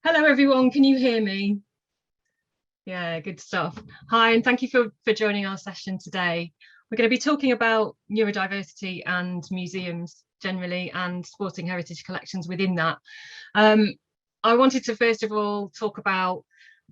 Hello everyone, can you hear me? Yeah, good stuff. Hi, and thank you for joining our session today. We're going to be talking about neurodiversity and museums generally and sporting heritage collections within that. I wanted to first of all talk about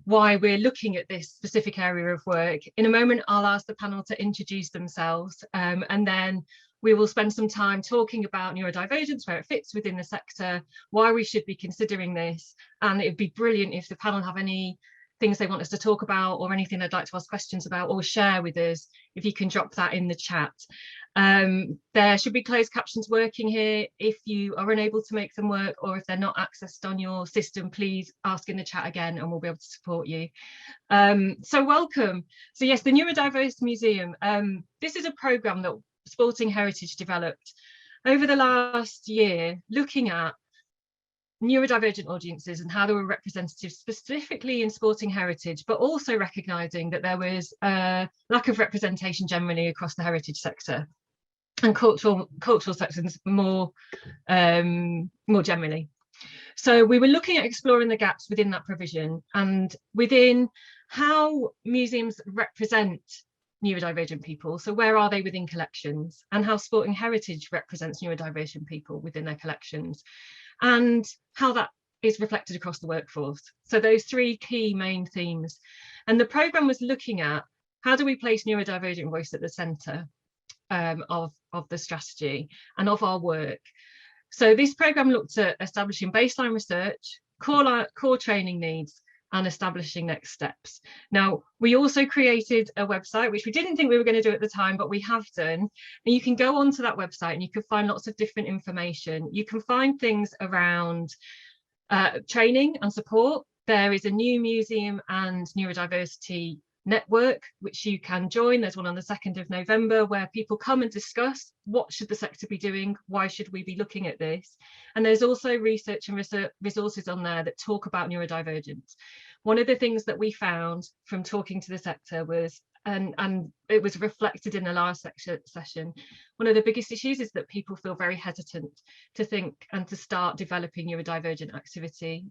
why we're looking at this specific area of work. In a moment, I'll ask the panel to introduce themselves, and then we will spend some time talking about neurodivergence, where it fits within the sector, why we should be considering this, and it'd be brilliant if the panel have any things they want us to talk about or anything they'd like to ask questions about or share with us. If you can drop that in the chat. There should be closed captions working here. If you are unable to make them work or if they're not accessed on your system, please ask in the chat again and we'll be able to support you. So welcome. So yes, the Neurodiverse Museum. This is a programme that Sporting Heritage developed over the last year, looking at neurodivergent audiences and how they were representative specifically in sporting heritage, but also recognising that there was a lack of representation generally across the heritage sector and cultural sections more generally. So we were looking at exploring the gaps within that provision and within how museums represent neurodivergent people. So where are they within collections, and how sporting heritage represents neurodivergent people within their collections, and how that is reflected across the workforce. So those three key main themes. And the programme was looking at how do we place neurodivergent voice at the centre of the strategy and of our work. So this programme looked at establishing baseline research, core training needs, and establishing next steps. Now, we also created a website, which we didn't think we were going to do at the time, but we have done. And you can go onto that website and you can find lots of different information. You can find things around training and support. There is a new museum and neurodiversity network, which you can join. There's one on the 2nd of November where people come and discuss what should the sector be doing, why should we be looking at this. And there's also research and resources on there that talk about neurodivergence. One of the things that we found from talking to the sector was, and it was reflected in the last session, one of the biggest issues is that people feel very hesitant to think and to start developing neurodivergent activity.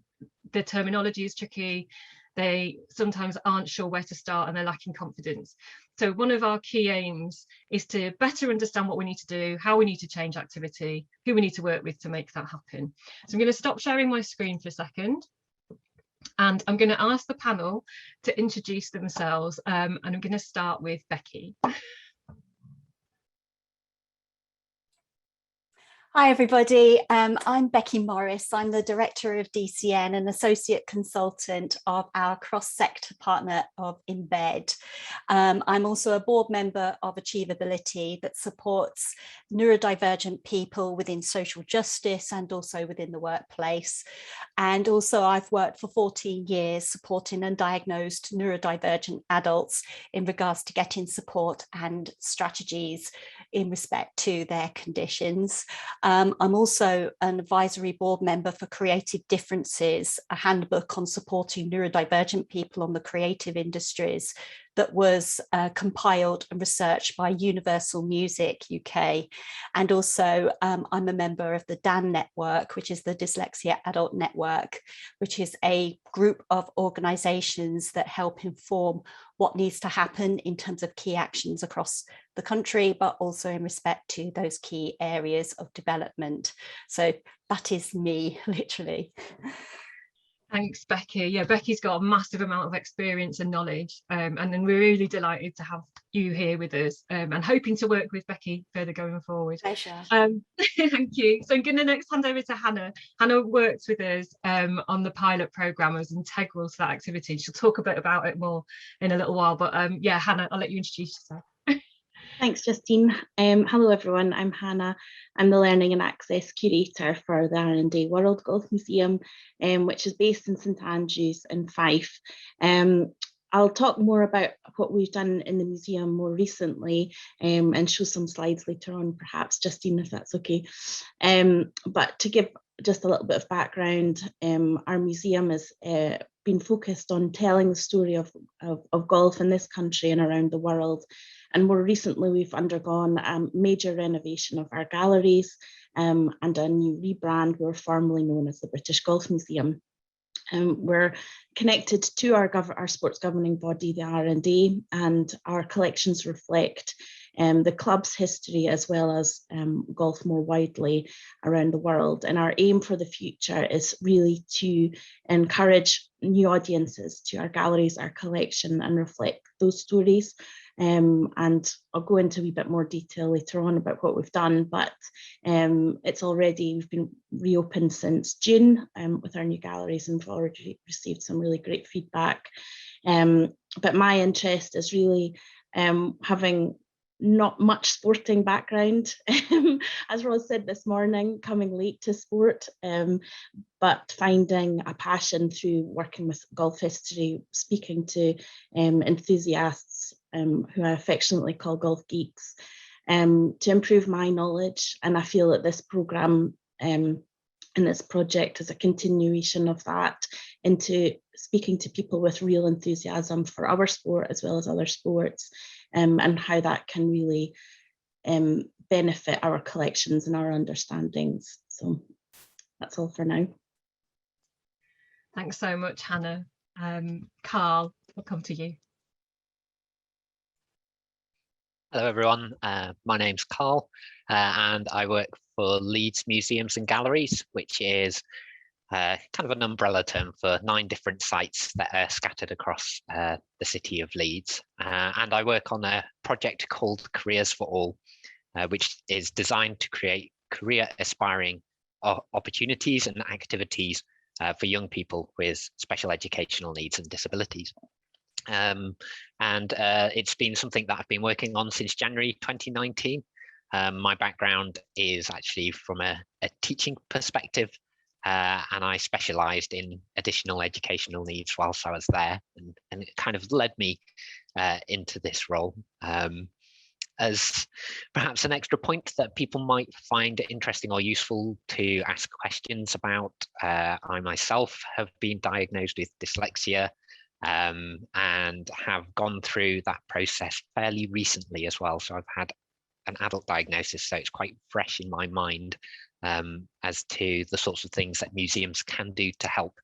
The terminology is tricky. They sometimes aren't sure where to start and they're lacking confidence. So one of our key aims is to better understand what we need to do, how we need to change activity, who we need to work with to make that happen. So I'm going to stop sharing my screen for a second. And I'm going to ask the panel to introduce themselves. And I'm going to start with Becky. Hi everybody, I'm Becky Morris. I'm the Director of DCN and Associate Consultant of our cross-sector partner of Embed. I'm also a board member of Achievability that supports neurodivergent people within social justice and also within the workplace. And also I've worked for 14 years supporting undiagnosed neurodivergent adults in regards to getting support and strategies in respect to their conditions. I'm also an advisory board member for Creative Differences, a handbook on supporting neurodivergent people on the creative industries that was compiled and researched by Universal Music UK. And also I'm a member of the DAN network, which is the Dyslexia Adult Network, which is a group of organisations that help inform what needs to happen in terms of key actions across the country, but also in respect to those key areas of development. So that is me, literally. Thanks, Becky. Yeah, Becky's got a massive amount of experience and knowledge, and then we're really delighted to have you here with us, and hoping to work with Becky further going forward. Pleasure. Thank you. So I'm going to next hand over to Hannah. Hannah works with us on the pilot programme as integral to that activity. She'll talk a bit about it more in a little while, but yeah, Hannah, I'll let you introduce yourself. Thanks, Justine. Hello, everyone. I'm Hannah. I'm the Learning and Access Curator for the R&D World Golf Museum, which is based in St Andrews in Fife. I'll talk more about what we've done in the museum more recently and show some slides later on, perhaps, Justine, if that's okay. But to give just a little bit of background, our museum has been focused on telling the story of golf in this country and around the world. And more recently, we've undergone a major renovation of our galleries and a new rebrand. We're formerly known as the British Golf Museum. We're connected to our sports governing body, the R&D, and our collections reflect the club's history as well as golf more widely around the world. And our aim for the future is really to encourage new audiences to our galleries, our collection, and reflect those stories. And I'll go into a wee bit more detail later on about what we've done, but we've been reopened since June with our new galleries, and we've already received some really great feedback. But my interest is really having not much sporting background, as Roz said this morning, coming late to sport, but finding a passion through working with golf history, speaking to enthusiasts who I affectionately call golf geeks, to improve my knowledge. And I feel that this programme and this project is a continuation of that, into speaking to people with real enthusiasm for our sport as well as other sports, and how that can really benefit our collections and our understandings. So that's all for now. Thanks so much, Hannah. Carl, I'll come to you. Hello everyone, my name's Carl, and I work for Leeds Museums and Galleries, which is kind of an umbrella term for 9 different sites that are scattered across the city of Leeds. And I work on a project called Careers for All, which is designed to create career aspiring opportunities and activities for young people with special educational needs and disabilities. It's been something that I've been working on since January 2019. My background is actually from a teaching perspective, and I specialised in additional educational needs whilst I was there, and it kind of led me into this role. As perhaps an extra point that people might find interesting or useful to ask questions about, I myself have been diagnosed with dyslexia, and have gone through that process fairly recently as well. So I've had an adult diagnosis, so it's quite fresh in my mind as to the sorts of things that museums can do to help.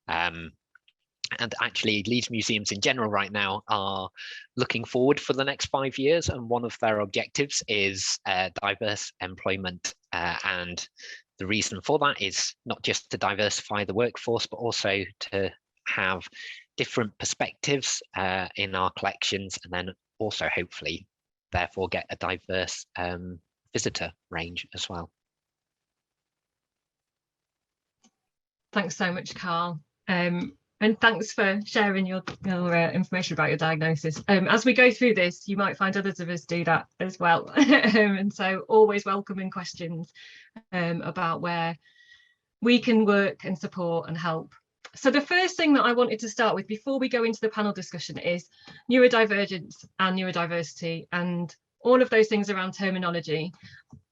And actually, Leeds Museums in general right now are looking forward for the next 5 years, and one of their objectives is diverse employment. And the reason for that is not just to diversify the workforce, but also to have different perspectives in our collections, and then also hopefully therefore get a diverse visitor range as well. Thanks so much, Carl. And thanks for sharing your information about your diagnosis. As we go through this, you might find others of us do that as well. And so always welcoming questions about where we can work and support and help. So the first thing that I wanted to start with before we go into the panel discussion is neurodivergence and neurodiversity and all of those things around terminology.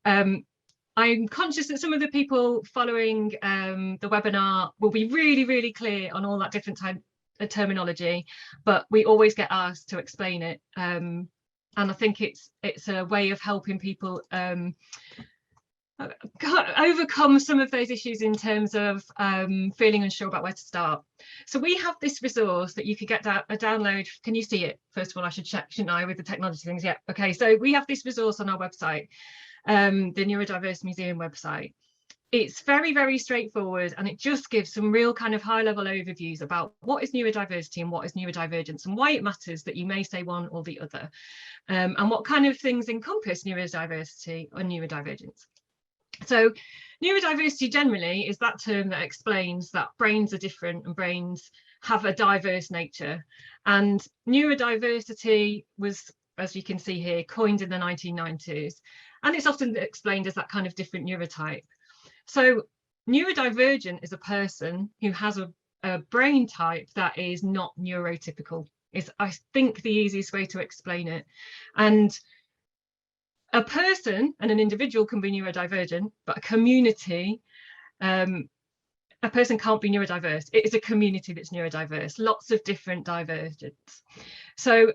I'm conscious that some of the people following the webinar will be really, really clear on all that different type of terminology, but we always get asked to explain it. And I think it's a way of helping people overcome some of those issues in terms of feeling unsure about where to start. So we have this resource that you could get a download. Can you see it? First of all, I should check, shouldn't I, with the technology things? Yeah, okay, so we have this resource on our website, the Neurodiverse Museum website. It's very, very straightforward, and it just gives some real kind of high-level overviews about what is neurodiversity and what is neurodivergence, and why it matters that you may say one or the other, and what kind of things encompass neurodiversity or neurodivergence. So neurodiversity generally is that term that explains that brains are different and brains have a diverse nature. And neurodiversity was, as you can see here, coined in the 1990s. And it's often explained as that kind of different neurotype. So neurodivergent is a person who has a brain type that is not neurotypical, is I think the easiest way to explain it. And a person and an individual can be neurodivergent, but a community, a person can't be neurodiverse. It is a community that's neurodiverse, lots of different divergence. So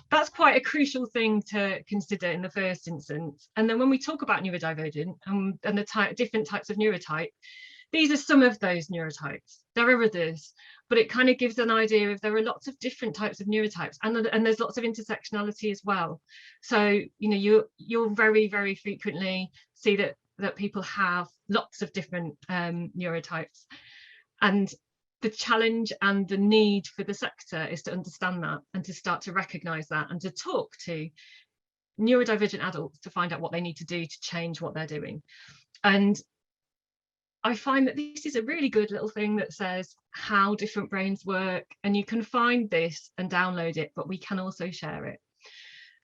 that's quite a crucial thing to consider in the first instance. And then when we talk about neurodivergent and the different types of neurotype, these are some of those neurotypes. There are others, but it kind of gives an idea of there are lots of different types of neurotypes, and there's lots of intersectionality as well. So, you know, you'll very, very frequently see that people have lots of different neurotypes, and the challenge and the need for the sector is to understand that and to start to recognise that and to talk to neurodivergent adults to find out what they need to do to change what they're doing. And I find that this is a really good little thing that says how different brains work, and you can find this and download it, but we can also share it.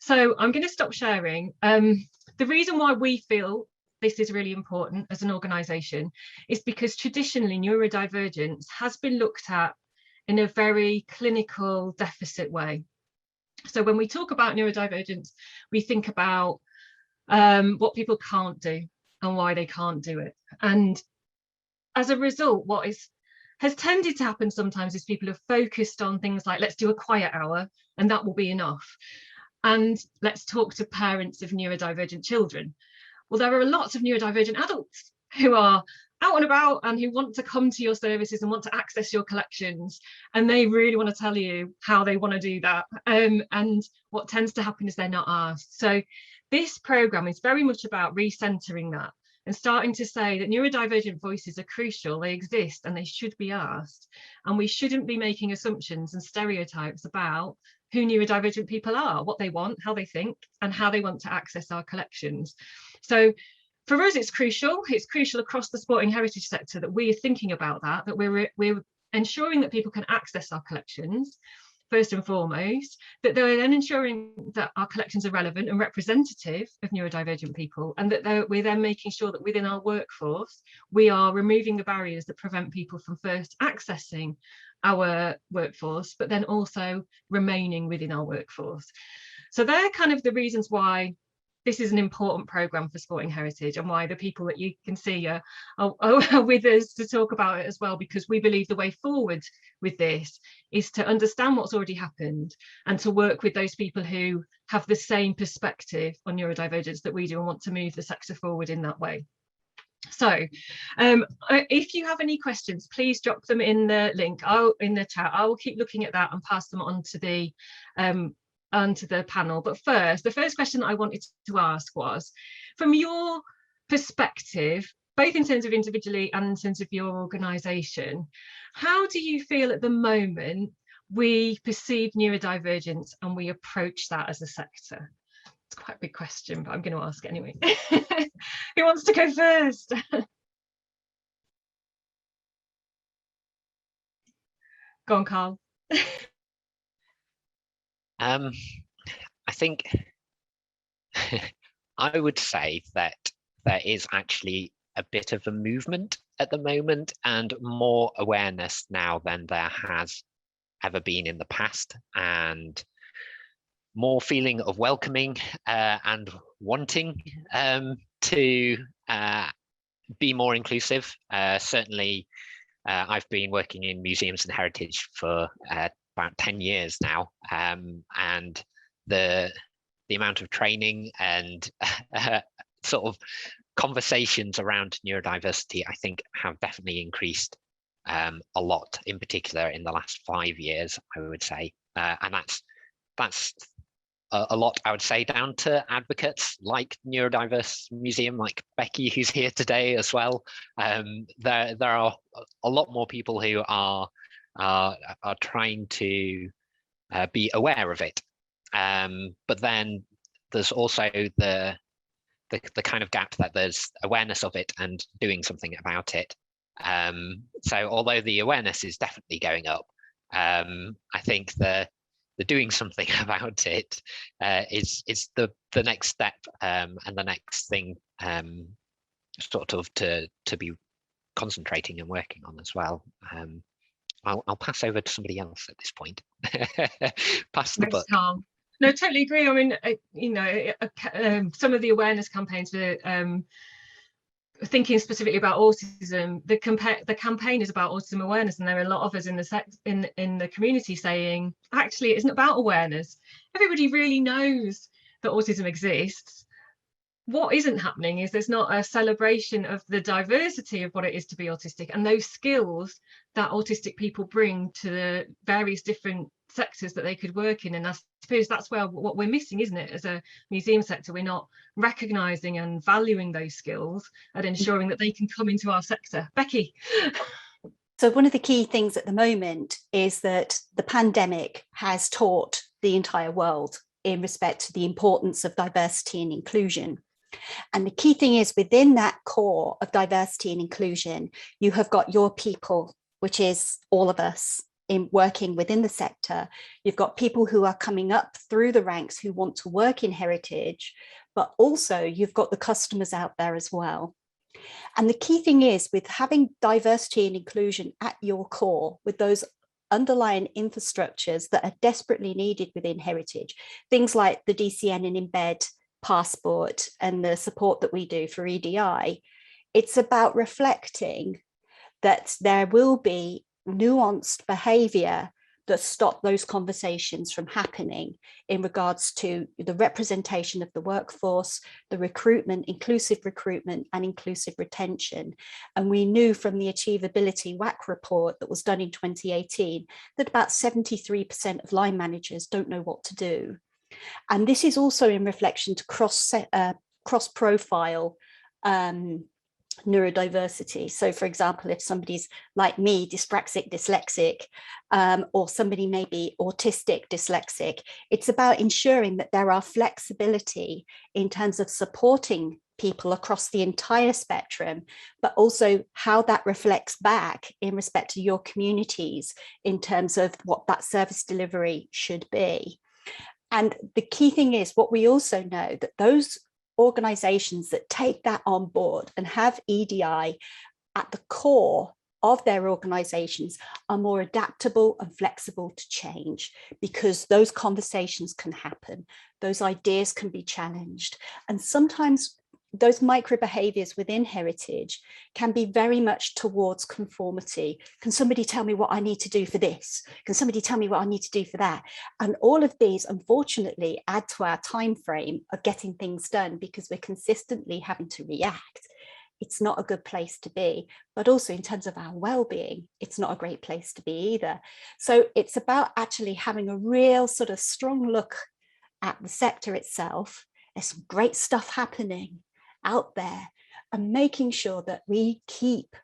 So I'm going to stop sharing. The reason why we feel this is really important as an organisation is because traditionally neurodivergence has been looked at in a very clinical deficit way. So when we talk about neurodivergence, we think about what people can't do and why they can't do it. And as a result, what has tended to happen sometimes is people have focused on things like, let's do a quiet hour and that will be enough. And let's talk to parents of neurodivergent children. Well, there are lots of neurodivergent adults who are out and about and who want to come to your services and want to access your collections, and they really want to tell you how they want to do that. And what tends to happen is they're not asked. So this programme is very much about recentering that and starting to say that neurodivergent voices are crucial, they exist and they should be asked. And we shouldn't be making assumptions and stereotypes about who neurodivergent people are, what they want, how they think, and how they want to access our collections. So for us, it's crucial across the sporting heritage sector that we're thinking about that we're ensuring that people can access our collections, first and foremost, that they're then ensuring that our collections are relevant and representative of neurodivergent people, and that we're then making sure that within our workforce, we are removing the barriers that prevent people from first accessing our workforce, but then also remaining within our workforce. So they're kind of the reasons why this is an important programme for sporting heritage, and why the people that you can see are with us to talk about it as well, because we believe the way forward with this is to understand what's already happened and to work with those people who have the same perspective on neurodivergence that we do and want to move the sector forward in that way. So if you have any questions, please drop them in the link in the chat. I will keep looking at that and pass them on to the panel. But first, the first question that I wanted to ask was, from your perspective, both in terms of individually and in terms of your organisation, how do you feel at the moment we perceive neurodivergence and we approach that as a sector? It's quite a big question, but I'm going to ask it anyway. Who wants to go first? Go on, Carl. I think I would say that there is actually a bit of a movement at the moment, and more awareness now than there has ever been in the past, and more feeling of welcoming and wanting to be more inclusive. Certainly, I've been working in museums and heritage for about 10 years now, and the amount of training and sort of conversations around neurodiversity, I think, have definitely increased a lot, in particular in the last 5 years, I would say. And that's a lot, I would say, down to advocates like Neurodiverse Museum, like Becky, who's here today as well. There are a lot more people who are trying to be aware of it. But then there's also the kind of gap that there's awareness of it and doing something about it. So although the awareness is definitely going up, I think the doing something about it is the next step, and the next thing sort of to be concentrating and working on as well. I'll pass over to somebody else at this point. Pass the buck. Tom. No, totally agree. I mean, you know, some of the awareness campaigns for thinking specifically about autism, the campaign is about autism awareness, and there are a lot of us in the community saying, actually, it isn't about awareness. Everybody really knows that autism exists. what isn't happening is there's not a celebration of the diversity of what it is to be autistic and those skills that autistic people bring to the various different sectors that they could work in. And I suppose that's where what we're missing, isn't it? As a museum sector, we're not recognising and valuing those skills and ensuring that they can come into our sector. Becky. So one of the key things at the moment is that the pandemic has taught the entire world in respect to the importance of diversity and inclusion. And the key thing is, within that core of diversity and inclusion, you have got your people, which is all of us in working within the sector. You've got people who are coming up through the ranks who want to work in heritage, but also you've got the customers out there as well. And the key thing is, with having diversity and inclusion at your core, with those underlying infrastructures that are desperately needed within heritage, things like the DCN and Embed passport and the support that we do for EDI, it's about reflecting that there will be nuanced behaviour that stop those conversations from happening in regards to the representation of the workforce, the recruitment, inclusive recruitment and inclusive retention. And we knew from the Achievability WAC report that was done in 2018 that about 73% of line managers don't know what to do. And this is also in reflection to cross-profile neurodiversity. So for example, if somebody's like me, dyslexic, or somebody may be autistic, dyslexic, it's about ensuring that there are flexibility in terms of supporting people across the entire spectrum, but also how that reflects back in respect to your communities in terms of what that service delivery should be. And the key thing is, what we also know, that those organisations that take that on board and have EDI at the core of their organisations are more adaptable and flexible to change, because those conversations can happen, those ideas can be challenged. And sometimes those micro behaviours within heritage can be very much towards conformity. Can somebody tell me what I need to do for this? Can somebody tell me what I need to do for that? And all of these, unfortunately, add to our time frame of getting things done, because we're consistently having to react. It's not a good place to be, but also in terms of our well-being, it's not a great place to be either. So it's about actually having a real sort of strong look at the sector itself. There's some great stuff happening out there, and making sure that we keep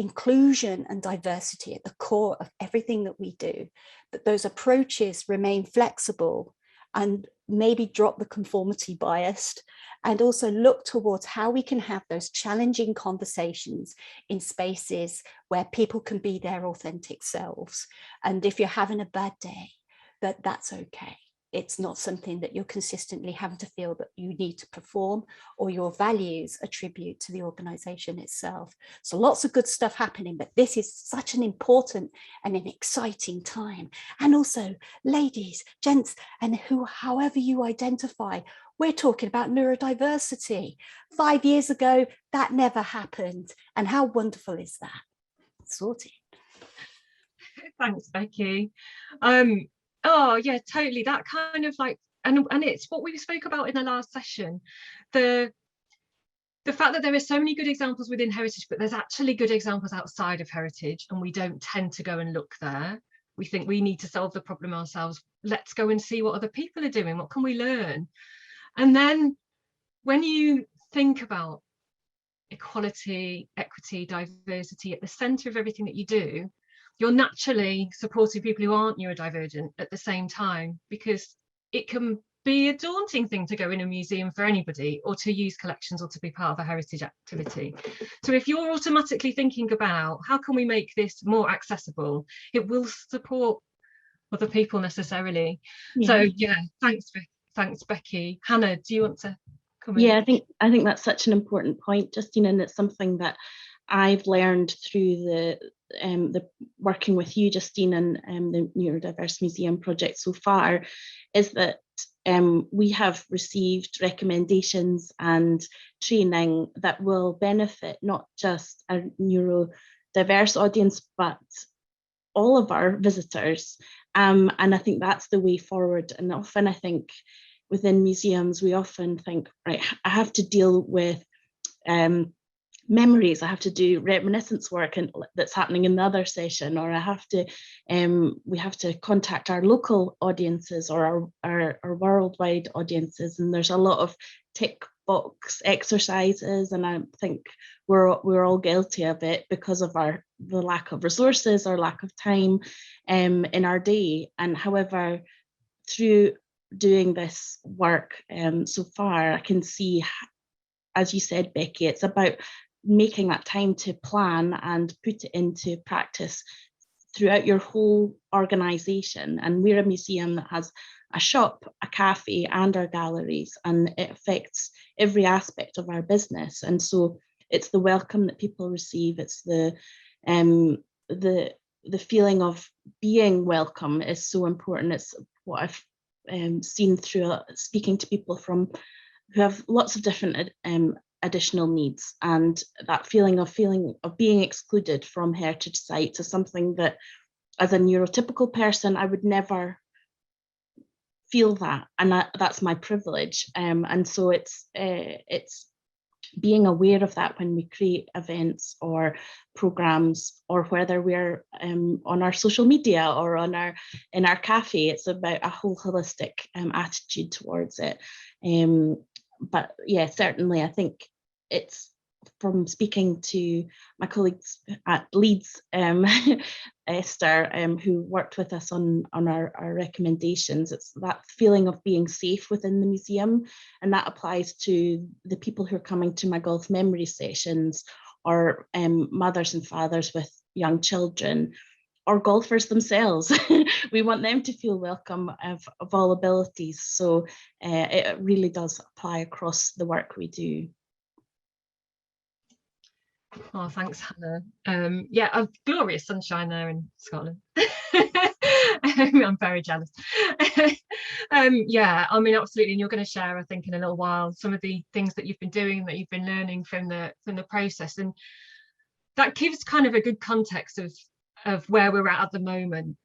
inclusion and diversity at the core of everything that we do, that those approaches remain flexible and maybe drop the conformity bias, and also look towards how we can have those challenging conversations in spaces where people can be their authentic selves. And if you're having a bad day, that's okay. It's not something that you're consistently having to feel that you need to perform, or your values attribute to the organisation itself. So lots of good stuff happening, but this is such an important and an exciting time. And also, ladies, gents, and however you identify, we're talking about neurodiversity. 5 years ago, that never happened. And how wonderful is that? Sorted. Thanks, Becky. Oh yeah, totally. That kind of like, and it's what we spoke about in the last session, the fact that there are so many good examples within heritage, but there's actually good examples outside of heritage, and we don't tend to go and look there. We think we need to solve the problem ourselves. Let's go and see what other people are doing. What can we learn? And then when you think about equality, equity, diversity at the centre of everything that you do, you're naturally supporting people who aren't neurodivergent at the same time, because it can be a daunting thing to go in a museum for anybody, or to use collections, or to be part of a heritage activity. So if you're automatically thinking about how can we make this more accessible, it will support other people necessarily. Yeah. So yeah, thanks Becky. Hannah, do you want to come in? Yeah, I think that's such an important point, Justine, and it's something that I've learned through the working with you, Justine, and the Neurodiverse Museum project so far, is that we have received recommendations and training that will benefit not just a neurodiverse audience, but all of our visitors. And I think that's the way forward. And often I think within museums, we often think, right, I have to deal with memories, I have to do reminiscence work that's happening in the other session, or I have to, we have to contact our local audiences or our worldwide audiences, and there's a lot of tick box exercises, and I think we're all guilty of it because of the lack of resources or lack of time in our day. And however, through doing this work so far, I can see, as you said, Becky, it's about making that time to plan and put it into practice throughout your whole organisation. And we're a museum that has a shop, a cafe, and our galleries, and it affects every aspect of our business. And so it's the welcome that people receive, it's the feeling of being welcome is so important. It's what I've seen through speaking to people who have lots of different additional needs, and that feeling of being excluded from heritage sites is something that, as a neurotypical person, I would never feel that, and that's my privilege. And so it's being aware of that when we create events or programs, or whether we're on our social media or in our cafe. It's about a whole holistic attitude towards it. But yeah, certainly I think it's, from speaking to my colleagues at Leeds, Esther, who worked with us on our recommendations, it's that feeling of being safe within the museum, and that applies to the people who are coming to my golf memory sessions, or mothers and fathers with young children, or golfers themselves. We want them to feel welcome of all abilities. So it really does apply across the work we do. Oh, thanks, Hannah. Yeah, a glorious sunshine there in Scotland. I'm very jealous. Yeah, I mean, absolutely. And you're going to share, I think, in a little while, some of the things that you've been doing, that you've been learning from the process, and that gives kind of a good context of where we're at the moment.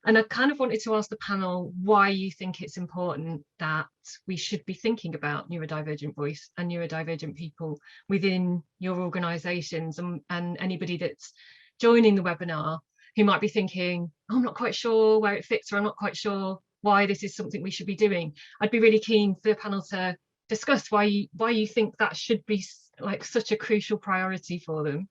And I kind of wanted to ask the panel why you think it's important that we should be thinking about neurodivergent voice and neurodivergent people within your organisations, and anybody that's joining the webinar who might be thinking, I'm not quite sure where it fits, or I'm not quite sure why this is something we should be doing. I'd be really keen for the panel to discuss why you think that should be like such a crucial priority for them.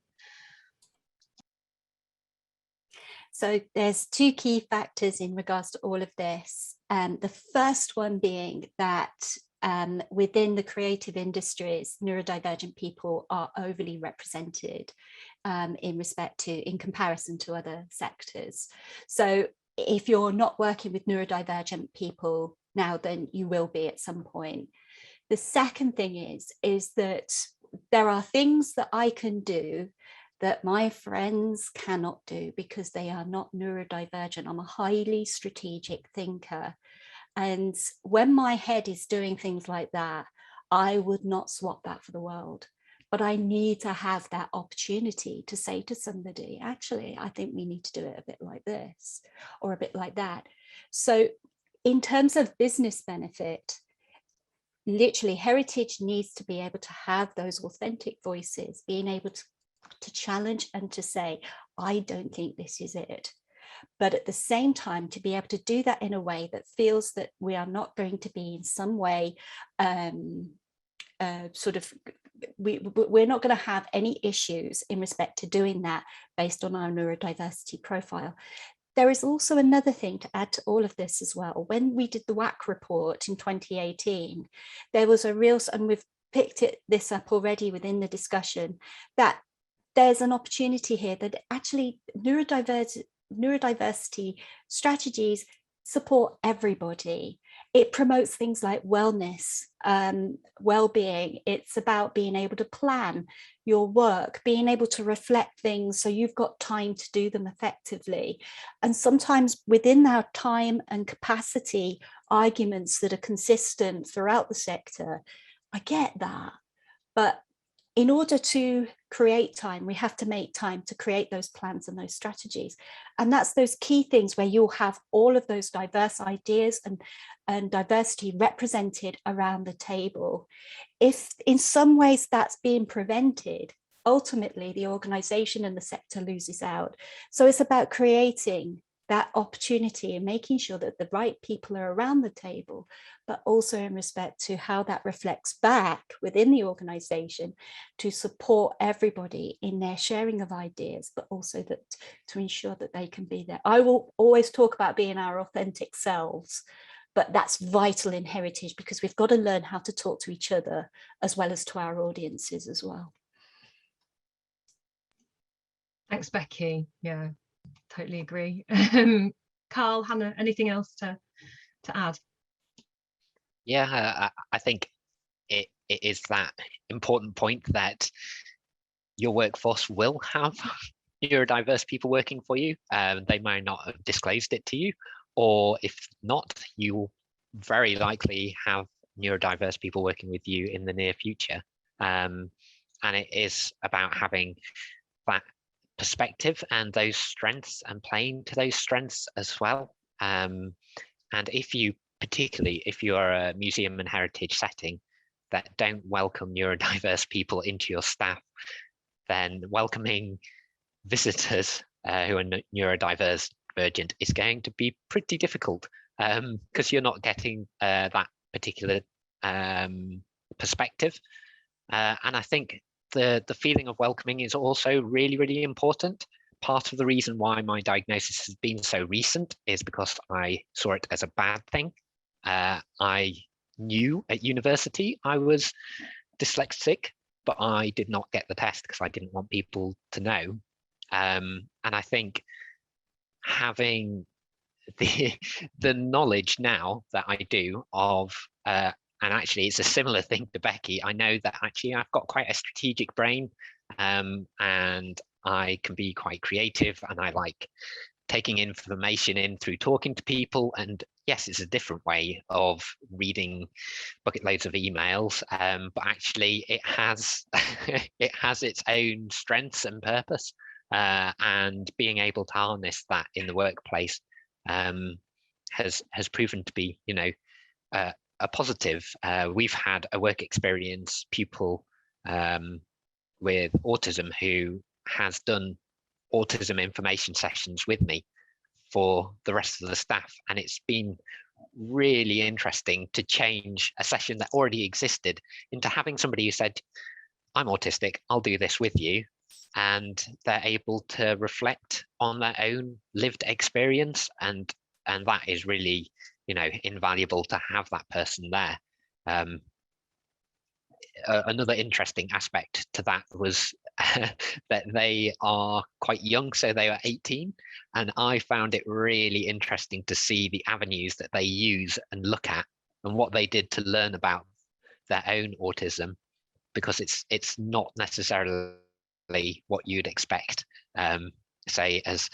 So there's two key factors in regards to all of this. The first one being that within the creative industries, neurodivergent people are overly represented in comparison to other sectors. So if you're not working with neurodivergent people now, then you will be at some point. The second thing is that there are things that I can do that my friends cannot do because they are not neurodivergent. I'm a highly strategic thinker. And when my head is doing things like that, I would not swap that for the world. But I need to have that opportunity to say to somebody, actually, I think we need to do it a bit like this or a bit like that. So in terms of business benefit, literally heritage needs to be able to have those authentic voices, being able to challenge and to say, I don't think this is it. But at the same time, to be able to do that in a way that feels that we are not going to be in some way we're not going to have any issues in respect to doing that based on our neurodiversity profile. There is also another thing to add to all of this as well. When we did the WAC report in 2018, there was a real, and we've picked this up already within the discussion, that there's an opportunity here that actually neurodiversity strategies support everybody. It promotes things like wellness, well-being. It's about being able to plan your work, being able to reflect things so you've got time to do them effectively. And sometimes within our time and capacity arguments that are consistent throughout the sector, I get that. But in order to create time, we have to make time to create those plans and those strategies. And that's those key things where you'll have all of those diverse ideas and diversity represented around the table. If in some ways that's being prevented, ultimately the organization and the sector loses out. So it's about creating that opportunity and making sure that the right people are around the table, but also in respect to how that reflects back within the organization to support everybody in their sharing of ideas, but also that to ensure that they can be there. I will always talk about being our authentic selves, but that's vital in heritage, because we've got to learn how to talk to each other as well as to our audiences as well. Thanks, Becky. Yeah, totally agree. Carl, Hannah, anything else to add? Yeah, I think it is that important point that your workforce will have neurodiverse people working for you. They may not have disclosed it to you, or if not, you will very likely have neurodiverse people working with you in the near future. And it is about having that perspective and those strengths and playing to those strengths as well. And if you, particularly if you are a museum and heritage setting that don't welcome neurodiverse people into your staff, then welcoming visitors who are neurodivergent is going to be pretty difficult, because you're not getting that particular perspective. And I think the feeling of welcoming is also really, really important. Part of the reason why my diagnosis has been so recent is because I saw it as a bad thing. I knew at university I was dyslexic, but I did not get the test because I didn't want people to know. And I think having the knowledge now that I do of, and actually it's a similar thing to Becky, I know that actually I've got quite a strategic brain, and I can be quite creative, and I like taking information in through talking to people. And yes, it's a different way of reading bucket loads of emails, but actually it has it has its own strengths and purpose, and being able to harness that in the workplace has proven to be, you know, a positive. We've had a work experience pupil with autism who has done autism information sessions with me for the rest of the staff, and it's been really interesting to change a session that already existed into having somebody who said, I'm autistic, I'll do this with you, and they're able to reflect on their own lived experience, and that is really, you know, invaluable to have that person there. Another interesting aspect to that was that they are quite young, so they are 18, and I found it really interesting to see the avenues that they use and look at and what they did to learn about their own autism, because it's not necessarily what you'd expect, say as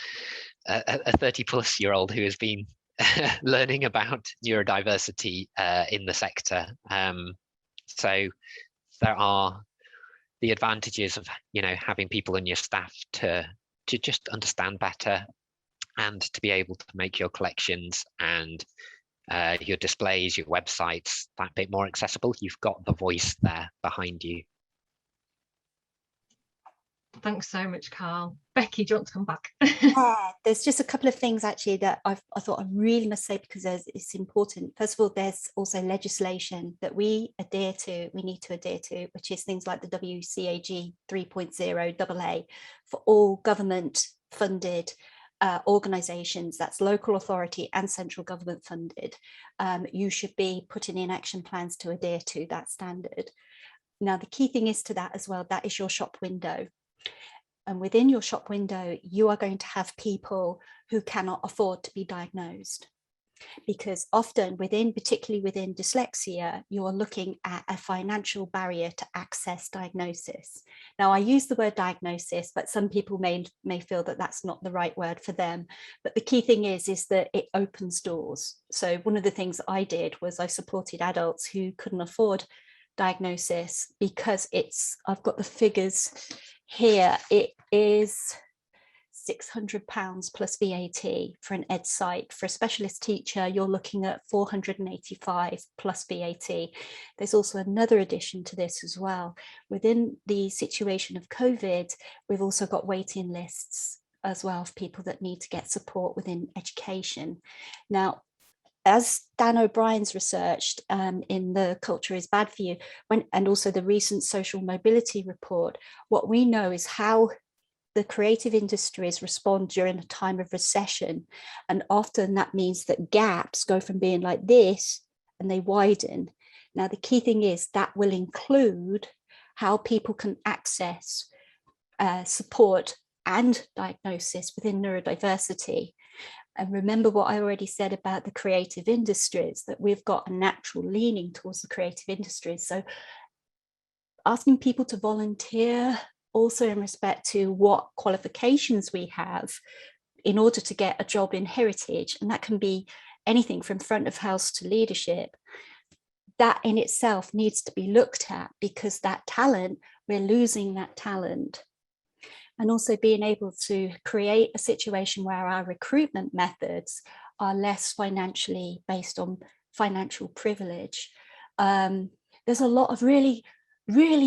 a 30-plus-year-old who has been learning about neurodiversity in the sector. So there are the advantages of, you know, having people in your staff to just understand better, and to be able to make your collections and your displays, your websites, that bit more accessible. You've got the voice there behind you. Thanks so much, Carl. Becky, do you want to come back? There's just a couple of things actually that I thought I really must say, because it's important. First of all, there's also legislation that we need to adhere to, which is things like the WCAG 3.0 AA for all government funded organisations, that's local authority and central government funded. You should be putting in action plans to adhere to that standard. Now, the key thing is to that as well, that is your shop window. And within your shop window, you are going to have people who cannot afford to be diagnosed, because often particularly within dyslexia, you are looking at a financial barrier to access diagnosis. Now, I use the word diagnosis, but some people may feel that that's not the right word for them. But the key thing is that it opens doors. So one of the things I did was I supported adults who couldn't afford diagnosis, because I've got the figures here, it is £600 plus VAT for an ed site. For a specialist teacher, you're looking at 485 plus VAT. There's also another addition to this as well. Within the situation of COVID, we've also got waiting lists as well of people that need to get support within education. Now, as Dan O'Brien's researched in the Culture is Bad for You, and also the recent social mobility report, what we know is how the creative industries respond during a time of recession. And often that means that gaps go from being like this and they widen. Now, the key thing is that will include how people can access support and diagnosis within neurodiversity. And remember what I already said about the creative industries, that we've got a natural leaning towards the creative industries. So asking people to volunteer, also in respect to what qualifications we have in order to get a job in heritage, and that can be anything from front of house to leadership, that in itself needs to be looked at, because that talent, we're losing that talent. And also being able to create a situation where our recruitment methods are less financially based on financial privilege. There's a lot of really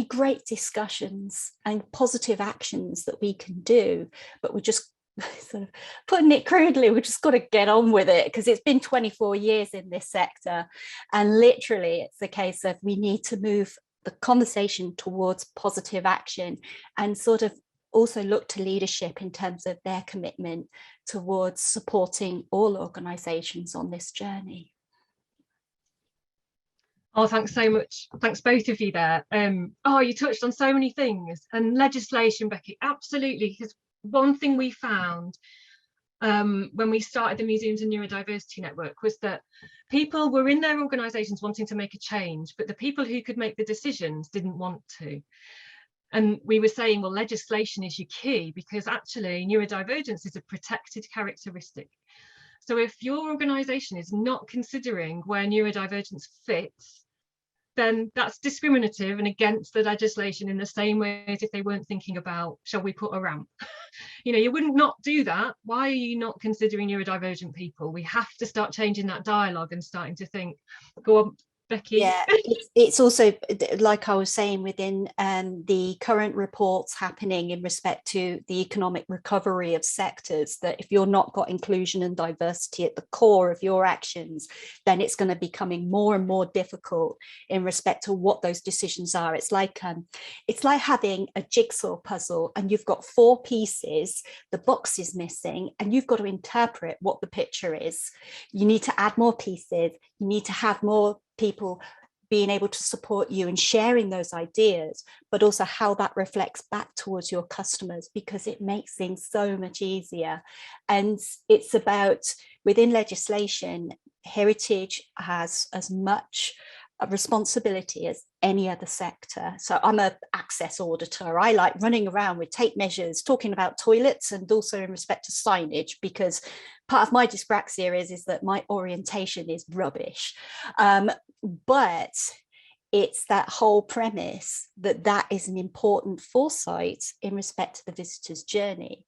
great discussions and positive actions that we can do, but we're just sort of putting it crudely, we've just got to get on with it, because it's been 24 years in this sector, and literally it's the case of we need to move the conversation towards positive action and sort of also look to leadership in terms of their commitment towards supporting all organisations on this journey. Oh, thanks so much. Thanks both of you there. Oh, you touched on so many things, and legislation, Becky, absolutely. Because one thing we found when we started the Museums and Neurodiversity Network was that people were in their organisations wanting to make a change, but the people who could make the decisions didn't want to. And we were saying, well, legislation is your key, because actually neurodivergence is a protected characteristic. So if your organisation is not considering where neurodivergence fits, then that's discriminative and against the legislation, in the same way as if they weren't thinking about, shall we put a ramp? You know, you wouldn't not do that. Why are you not considering neurodivergent people? We have to start changing that dialogue and starting to think, go on, Becky. Yeah, it's also, like I was saying, within the current reports happening in respect to the economic recovery of sectors, that if you're not got inclusion and diversity at the core of your actions, then it's going to be becoming more and more difficult in respect to what those decisions are. It's like having a jigsaw puzzle and you've got 4 pieces, the box is missing, and you've got to interpret what the picture is. You need to add more pieces, you need to have more people being able to support you and sharing those ideas, but also how that reflects back towards your customers, because it makes things so much easier. And it's about, within legislation, heritage has as much a responsibility as any other sector. So I'm an access auditor. I like running around with tape measures, talking about toilets, and also in respect to signage, because part of my dyspraxia is that my orientation is rubbish. But it's that whole premise that is an important foresight in respect to the visitor's journey,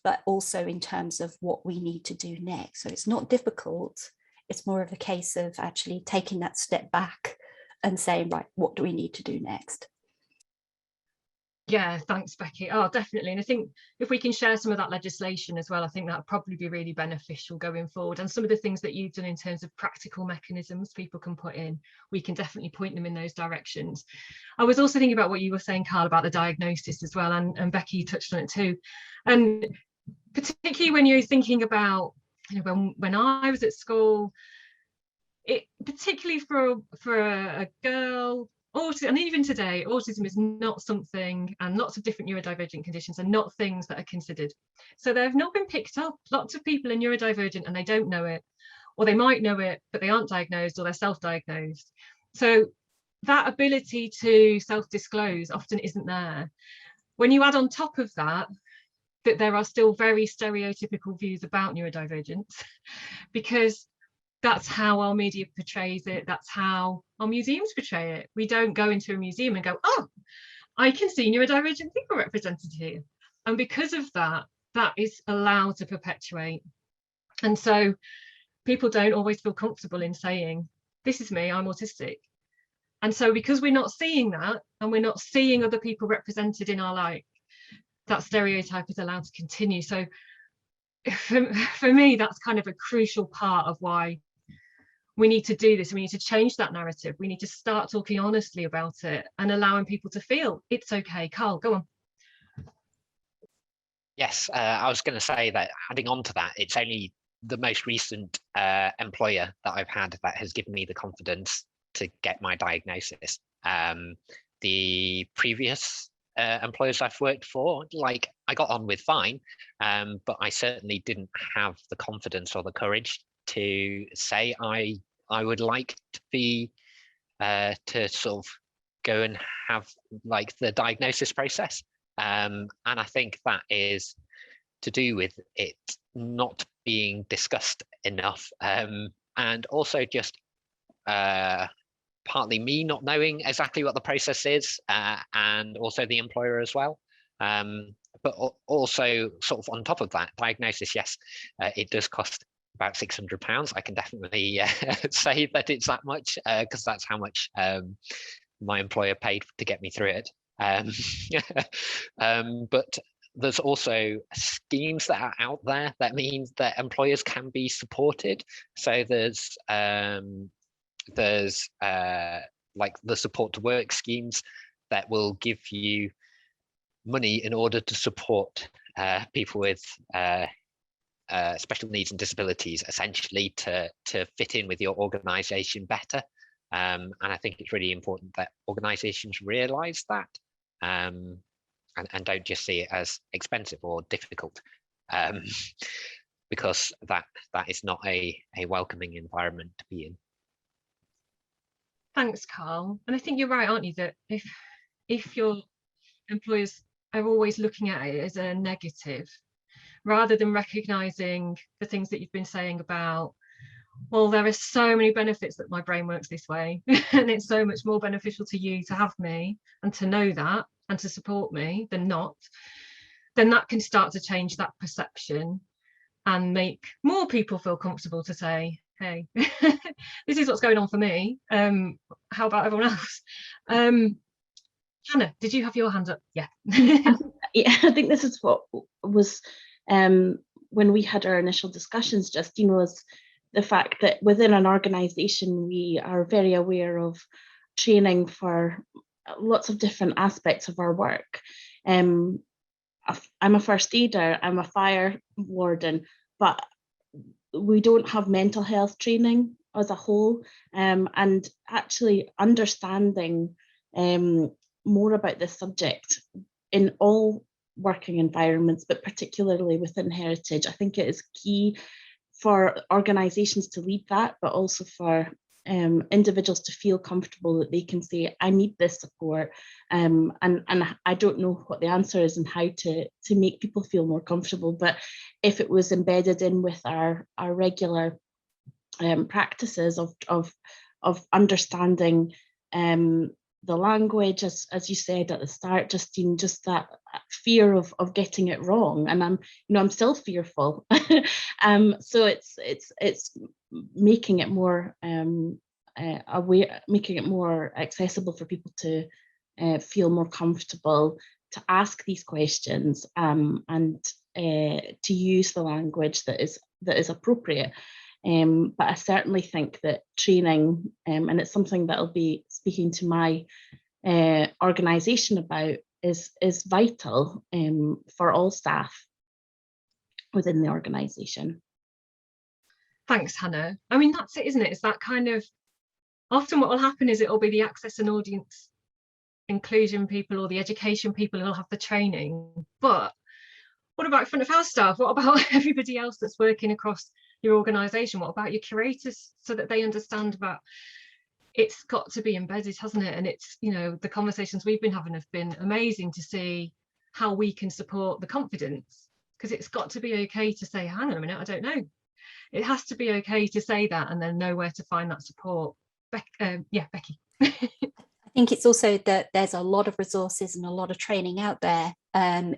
but also in terms of what we need to do next. So it's not difficult. It's more of a case of actually taking that step back and saying, right, what do we need to do next? Yeah, thanks, Becky. Oh, definitely. And I think if we can share some of that legislation as well, I think that would probably be really beneficial going forward. And some of the things that you've done in terms of practical mechanisms people can put in, we can definitely point them in those directions. I was also thinking about what you were saying, Carl, about the diagnosis as well. And Becky, you touched on it too. And particularly when you're thinking about, you know, when I was at school, it particularly for a girl, autism, and even today, autism is not something, and lots of different neurodivergent conditions are not things that are considered. So they've not been picked up. Lots of people are neurodivergent and they don't know it, or they might know it, but they aren't diagnosed, or they're self-diagnosed. So that ability to self-disclose often isn't there. When you add on top of that there are still very stereotypical views about neurodivergence, because that's how our media portrays it. That's how our museums portray it. We don't go into a museum and go, oh, I can see neurodivergent people represented here. And because of that, that is allowed to perpetuate. And so people don't always feel comfortable in saying, this is me, I'm autistic. And so because we're not seeing that, and we're not seeing other people represented in our life, that stereotype is allowed to continue. So for me, that's kind of a crucial part of why we need to do this. We need to change that narrative. We need to start talking honestly about it and allowing people to feel it's okay. Carl, go on. Yes, I was going to say that adding on to that, it's only the most recent employer that I've had that has given me the confidence to get my diagnosis. The previous employers I've worked for, like, I got on with fine, but I certainly didn't have the confidence or the courage to say I would like to be to sort of go and have like the diagnosis process. And I think that is to do with it not being discussed enough, and also just partly me not knowing exactly what the process is, and also the employer as well. But also sort of on top of that, diagnosis, yes, it does cost about £600. I can definitely say that it's that much, because that's how much my employer paid to get me through it. But there's also schemes that are out there that means that employers can be supported. So there's like the support to work schemes that will give you money in order to support people with special needs and disabilities, essentially to fit in with your organisation better. And I think it's really important that organisations realise that, and don't just see it as expensive or difficult, because that is not a welcoming environment to be in. Thanks, Carl. And I think you're right, aren't you, that if your employers are always looking at it as a negative, rather than recognising the things that you've been saying about, well, there are so many benefits that my brain works this way, and it's so much more beneficial to you to have me and to know that and to support me than not, then that can start to change that perception and make more people feel comfortable to say, hey, this is what's going on for me. How about everyone else? Hannah, did you have your hand up? Yeah. Yeah, I think this is what was when we had our initial discussions, Justine, was the fact that within an organisation we are very aware of training for lots of different aspects of our work. I'm a first aider, I'm a fire warden, but we don't have mental health training as a whole, and actually understanding more about this subject in all working environments, but particularly within heritage. I think it is key for organisations to lead that, but also for individuals to feel comfortable that they can say, I need this support, and I don't know what the answer is and how to make people feel more comfortable. But if it was embedded in with our regular practices of understanding the language, as you said at the start, Justine, just that fear of getting it wrong, and I'm still fearful. So it's making it more aware, making it more accessible for people to feel more comfortable to ask these questions, and to use the language that is appropriate. But I certainly think that training, and it's something that I'll be speaking to my organisation about, is vital for all staff within the organisation. Thanks, Hannah. I mean, that's it, isn't it? It's that kind of, often what will happen is it'll be the access and audience inclusion people or the education people who'll have the training. But what about front of house staff? What about everybody else that's working across your organisation? What about your curators, so that they understand that it's got to be embedded, hasn't it? And it's, you know, the conversations we've been having have been amazing to see how we can support the confidence, because it's got to be okay to say, hang on a minute, I don't know. it has to be okay to say that and then know where to find that support. Becky. I think it's also that there's a lot of resources and a lot of training out there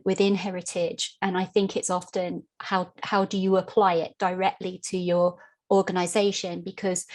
within heritage, and I think it's often how do you apply it directly to your organization, because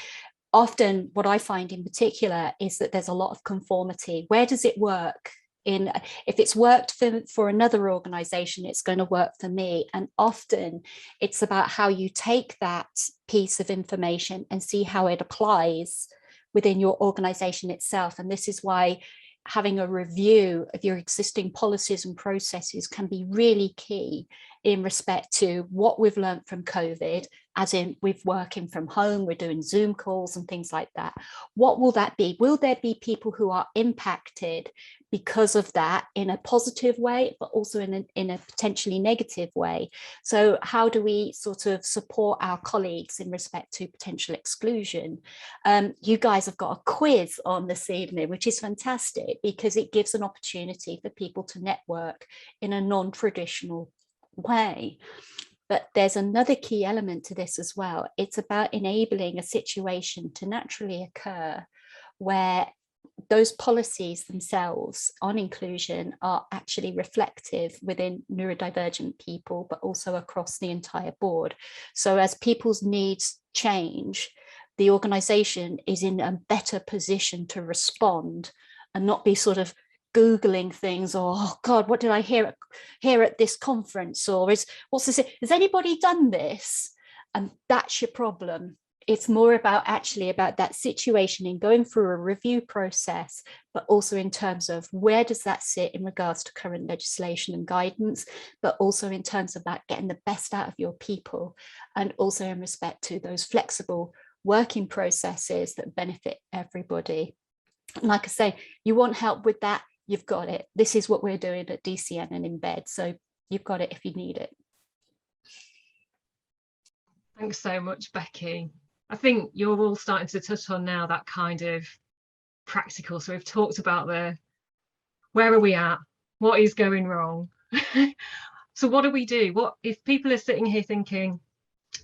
often what I find in particular is that there's a lot of conformity. Where does it work? If it's worked for another organization, it's going to work for me. And often it's about how you take that piece of information and see how it applies within your organization itself. And this is why having a review of your existing policies and processes can be really key in respect to what we've learned from COVID, as in we're working from home, we're doing Zoom calls and things like that. What will that be? Will there be people who are impacted because of that in a positive way, but also in a potentially negative way? So how do we sort of support our colleagues in respect to potential exclusion? You guys have got a quiz on this evening, which is fantastic because it gives an opportunity for people to network in a non-traditional way. But there's another key element to this as well. It's about enabling a situation to naturally occur where those policies themselves on inclusion are actually reflective within neurodivergent people, but also across the entire board. So as people's needs change, the organization is in a better position to respond and not be sort of Googling things, or oh God, what did I hear at this conference? Or what's this? Has anybody done this? And that's your problem. It's more about that situation in going through a review process, but also in terms of where does that sit in regards to current legislation and guidance, but also in terms of that getting the best out of your people, and also in respect to those flexible working processes that benefit everybody. And like I say, you want help with that, you've got it. This is what we're doing at DCN and Embed, so you've got it if you need it. Thanks so much, Becky. I think you're all starting to touch on now that kind of practical. So we've talked about where are we at? What is going wrong? So what do we do? What if people are sitting here thinking,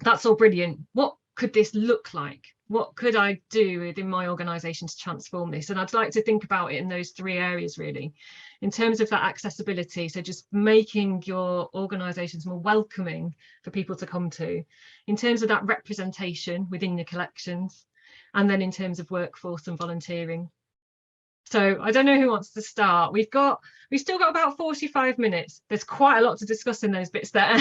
that's all brilliant, what could this look like? What could I do within my organisation to transform this? And I'd like to think about it in those three areas, really, in terms of that accessibility. So just making your organisations more welcoming for people to come to, in terms of that representation within your collections, and then in terms of workforce and volunteering. So I don't know who wants to start. We've still got about 45 minutes. There's quite a lot to discuss in those bits there.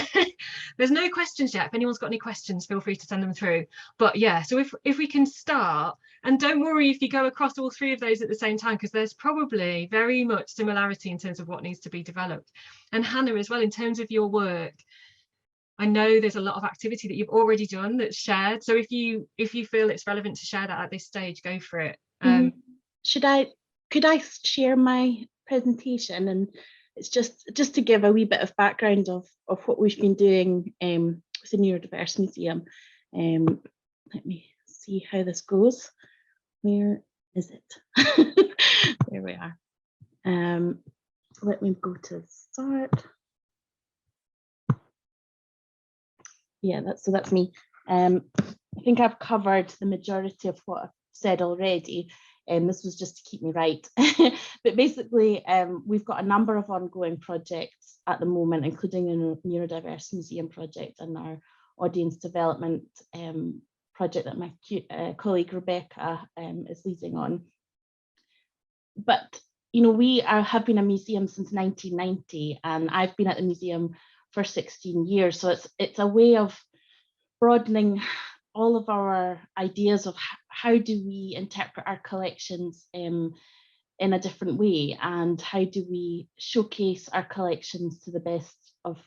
There's no questions yet. If anyone's got any questions, feel free to send them through. But yeah, so if we can start, and don't worry if you go across all three of those at the same time, because there's probably very much similarity in terms of what needs to be developed. And Hannah, as well, in terms of your work, I know there's a lot of activity that you've already done that's shared. So if you feel it's relevant to share that at this stage, go for it. Could I share my presentation? And it's just to give a wee bit of background of what we've been doing with the Neurodiverse Museum. Let me see how this goes. Where is it? There we are. Let me go to start. Yeah, that's me. I think I've covered the majority of what I've said already. This was just to keep me right. But basically, we've got a number of ongoing projects at the moment, including the Neurodiverse Museum project and our audience development project that my colleague Rebecca is leading on. But we have been a museum since 1990, and I've been at the museum for 16 years. So it's a way of broadening all of our ideas of how do we interpret our collections in a different way, and how do we showcase our collections to the best of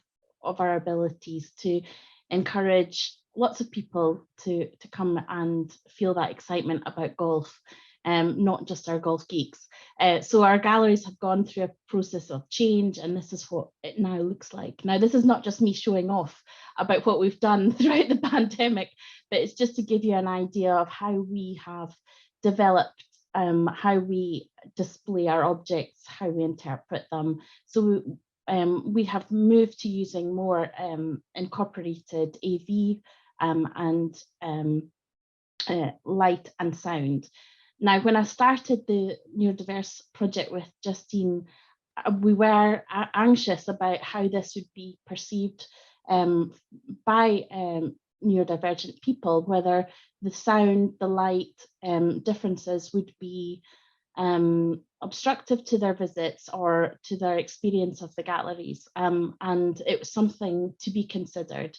our abilities to encourage lots of people to come and feel that excitement about golf, not just our golf geeks. So our galleries have gone through a process of change, and this is what it now looks like. Now, this is not just me showing off about what we've done throughout the pandemic, but it's just to give you an idea of how we have developed, how we display our objects, how we interpret them. So we have moved to using more incorporated AV and light and sound. Now, when I started the Neurodiverse project with Justine, we were anxious about how this would be perceived by neurodivergent people, whether the sound, the light differences would be obstructive to their visits or to their experience of the galleries. And it was something to be considered.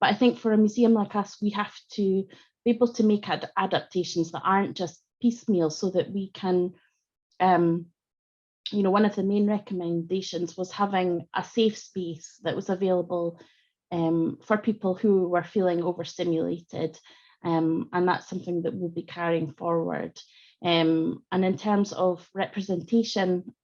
But I think for a museum like us, we have to be able to make adaptations that aren't just piecemeal, so that we can, one of the main recommendations was having a safe space that was available for people who were feeling overstimulated. And that's something that we'll be carrying forward. And in terms of representation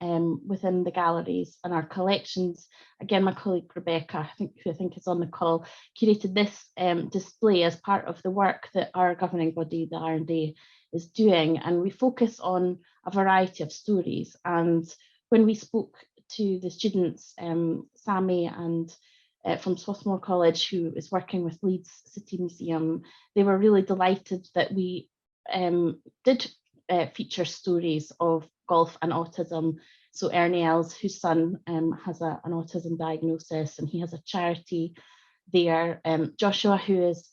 within the galleries and our collections, again, my colleague Rebecca, who I think is on the call, curated this display as part of the work that our governing body, the R&D, is doing. And we focus on a variety of stories. And when we spoke to the students, Sammy and from Swarthmore College, who is working with Leeds City Museum, they were really delighted that we did feature stories of golf and autism. So Ernie Els, whose son has an autism diagnosis, and he has a charity there. Joshua, who is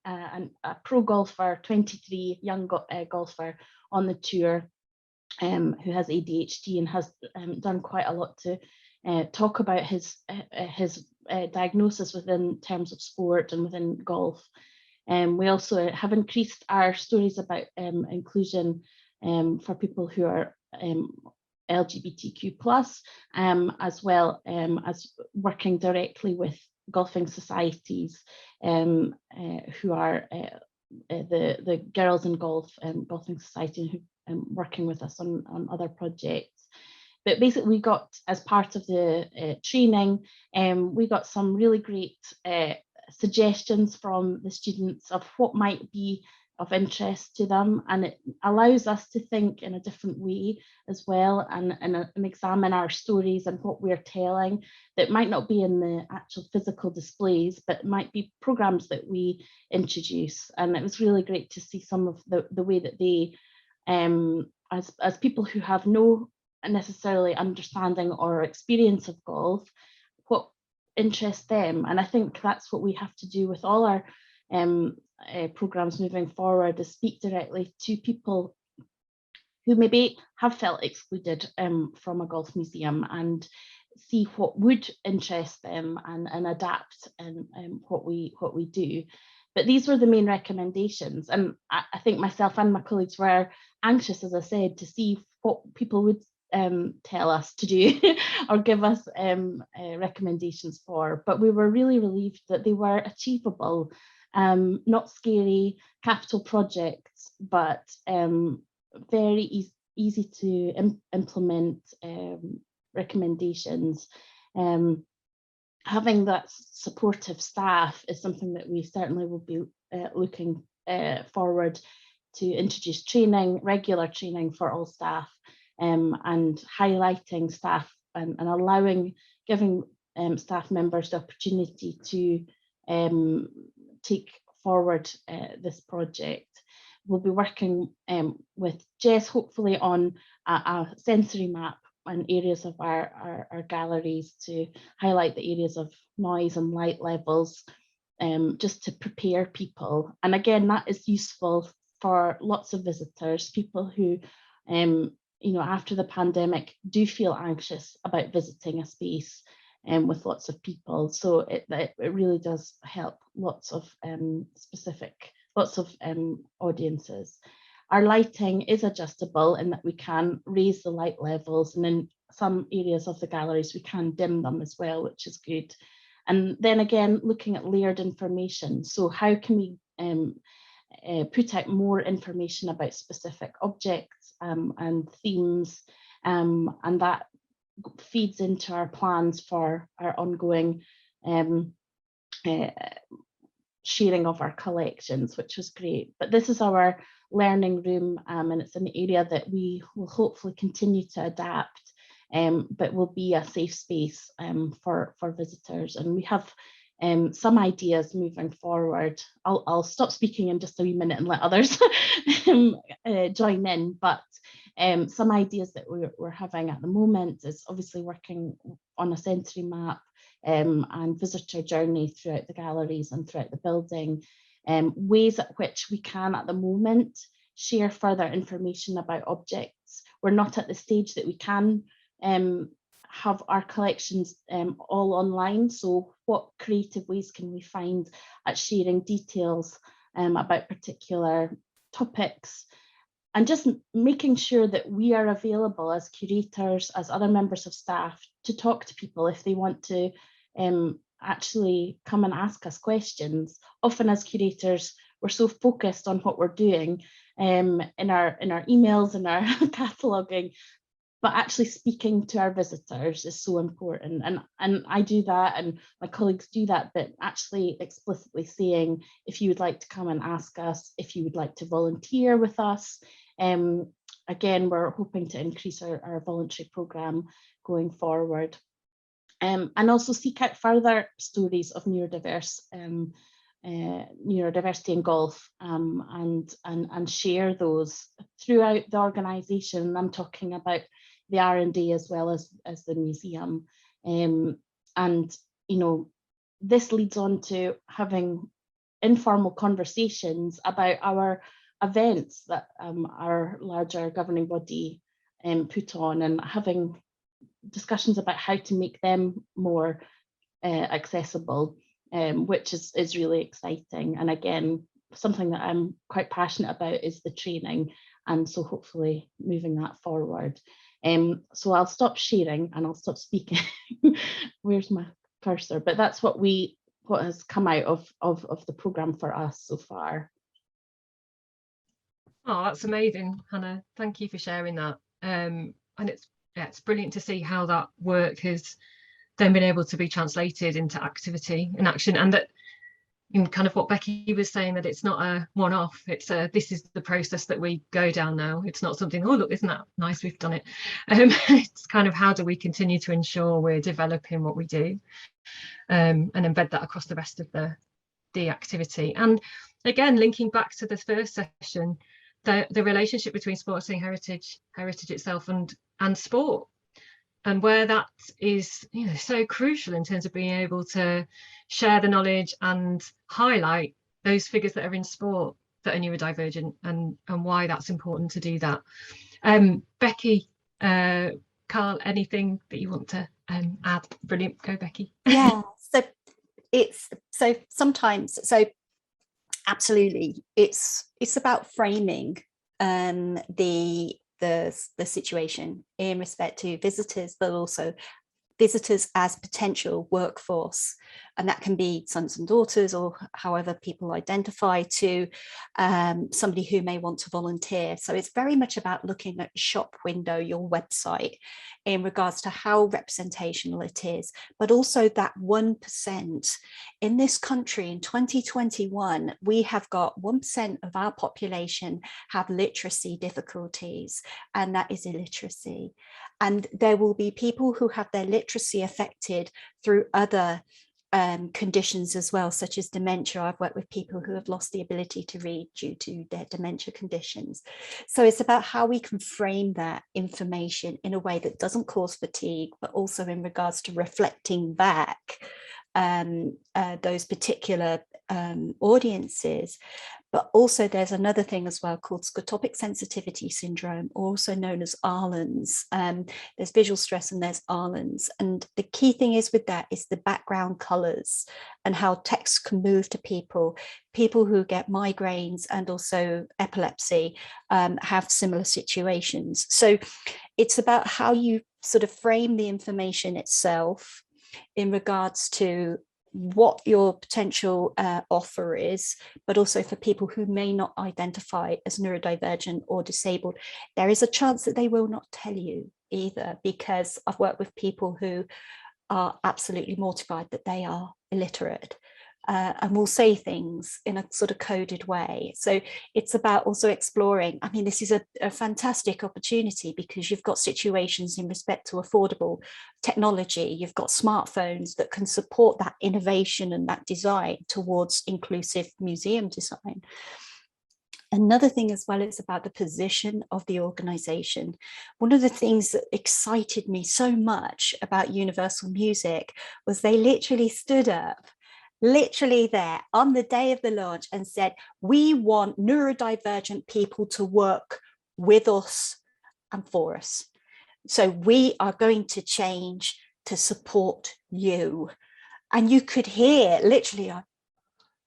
a pro golfer, 23, young golfer on the tour, who has ADHD and has done quite a lot to talk about his diagnosis within terms of sport and within golf. We also have increased our stories about inclusion for people who are LGBTQ+, as well as working directly with golfing societies who are the Girls in Golf Golfing Society, who working with us on other projects. But basically, we got, as part of the training, we got some really great suggestions from the students of what might be of interest to them, and it allows us to think in a different way as well, and examine our stories and what we're telling that might not be in the actual physical displays, but might be programs that we introduce. And it was really great to see some of the way that they, as people who have no necessarily understanding or experience of golf, what interests them. And I think that's what we have to do with all our programs moving forward, is speak directly to people who maybe have felt excluded from a golf museum, and see what would interest them, and adapt what we do. But these were the main recommendations, and I think myself and my colleagues were anxious, as I said, to see what people would tell us to do or give us recommendations for. But we were really relieved that they were achievable, not scary capital projects, but very easy to implement recommendations. Having that supportive staff is something that we certainly will be looking forward to introduce training, regular training for all staff, and highlighting staff and giving staff members the opportunity to take forward this project. We'll be working with Jess, hopefully, on a sensory map and areas of our galleries to highlight the areas of noise and light levels, just to prepare people. And again, that is useful for lots of visitors, people who, after the pandemic, do feel anxious about visiting a space with lots of people. So it really does help lots of audiences. Our lighting is adjustable in that we can raise the light levels, and in some areas of the galleries we can dim them as well, which is good. And then again, looking at layered information. So how can we put out more information about specific objects and themes, and that feeds into our plans for our ongoing sharing of our collections, which was great. But this is our learning room, and it's an area that we will hopefully continue to adapt, but will be a safe space for visitors. And we have some ideas moving forward. I'll stop speaking in just a wee minute and let others join in, but some ideas that we're having at the moment is obviously working on a sensory map and visitor journey throughout the galleries and throughout the building, ways at which we can at the moment share further information about objects. We're not at the stage that we can have our collections all online, so what creative ways can we find at sharing details about particular topics, and just making sure that we are available as curators, as other members of staff, to talk to people if they want to actually come and ask us questions. Often as curators, we're so focused on what we're doing in our emails and our cataloguing, but actually speaking to our visitors is so important. And I do that, and my colleagues do that, but actually explicitly saying, if you would like to come and ask us, if you would like to volunteer with us. Again, we're hoping to increase our voluntary programme going forward. And also seek out further stories of neurodiversity in golf, and share those throughout the organisation. I'm talking about the R&D as well as the museum. And, you know, this leads on to having informal conversations about our events that our larger governing body put on, and having discussions about how to make them more accessible, which is really exciting. And again, something that I'm quite passionate about is the training, and so hopefully moving that forward. So I'll stop sharing and I'll stop speaking. Where's my cursor? But that's what has come out of the programme for us so far. Oh, that's amazing, Hannah. Thank you for sharing that. And it's brilliant to see how that work has then been able to be translated into activity and action, and that in kind of what Becky was saying, that it's not a one-off, it's this is the process that we go down now. It's not something, oh look, isn't that nice, we've done it. It's kind of, how do we continue to ensure we're developing what we do, and embed that across the rest of the activity. And again, linking back to the first session, the relationship between sporting heritage itself and sport, and where that is, you know, so crucial in terms of being able to share the knowledge and highlight those figures that are in sport that are neurodivergent, and why that's important to do that. Becky, Carl, anything that you want to add? Brilliant, go Becky. Yeah, so sometimes absolutely, it's about framing the situation in respect to visitors, but also visitors as potential workforce, and that can be sons and daughters, or however people identify, to somebody who may want to volunteer. So it's very much about looking at shop window, your website, in regards to how representational it is, but also that 1%. In this country in 2021, we have got 1% of our population have literacy difficulties, and that is illiteracy. And there will be people who have their literacy affected through other conditions as well, such as dementia. I've worked with people who have lost the ability to read due to their dementia conditions. So it's about how we can frame that information in a way that doesn't cause fatigue, but also in regards to reflecting back those particular audiences. But also there's another thing as well called scotopic sensitivity syndrome, also known as Arlen's. There's visual stress and there's Arlen's. And the key thing is with that is the background colors and how text can move to people. People who get migraines and also epilepsy have similar situations. So it's about how you sort of frame the information itself in regards to what your potential offer is, but also for people who may not identify as neurodivergent or disabled, there is a chance that they will not tell you either, because I've worked with people who are absolutely mortified that they are illiterate. and we'll say things in a sort of coded way. So it's about also exploring. I mean, this is a fantastic opportunity because you've got situations in respect to affordable technology. You've got smartphones that can support that innovation and that design towards inclusive museum design. Another thing as well is about the position of the organization. One of the things that excited me so much about Universal Music was they literally stood up, literally there on the day of the launch, and said, we want neurodivergent people to work with us and for us. So we are going to change to support you. And you could hear literally,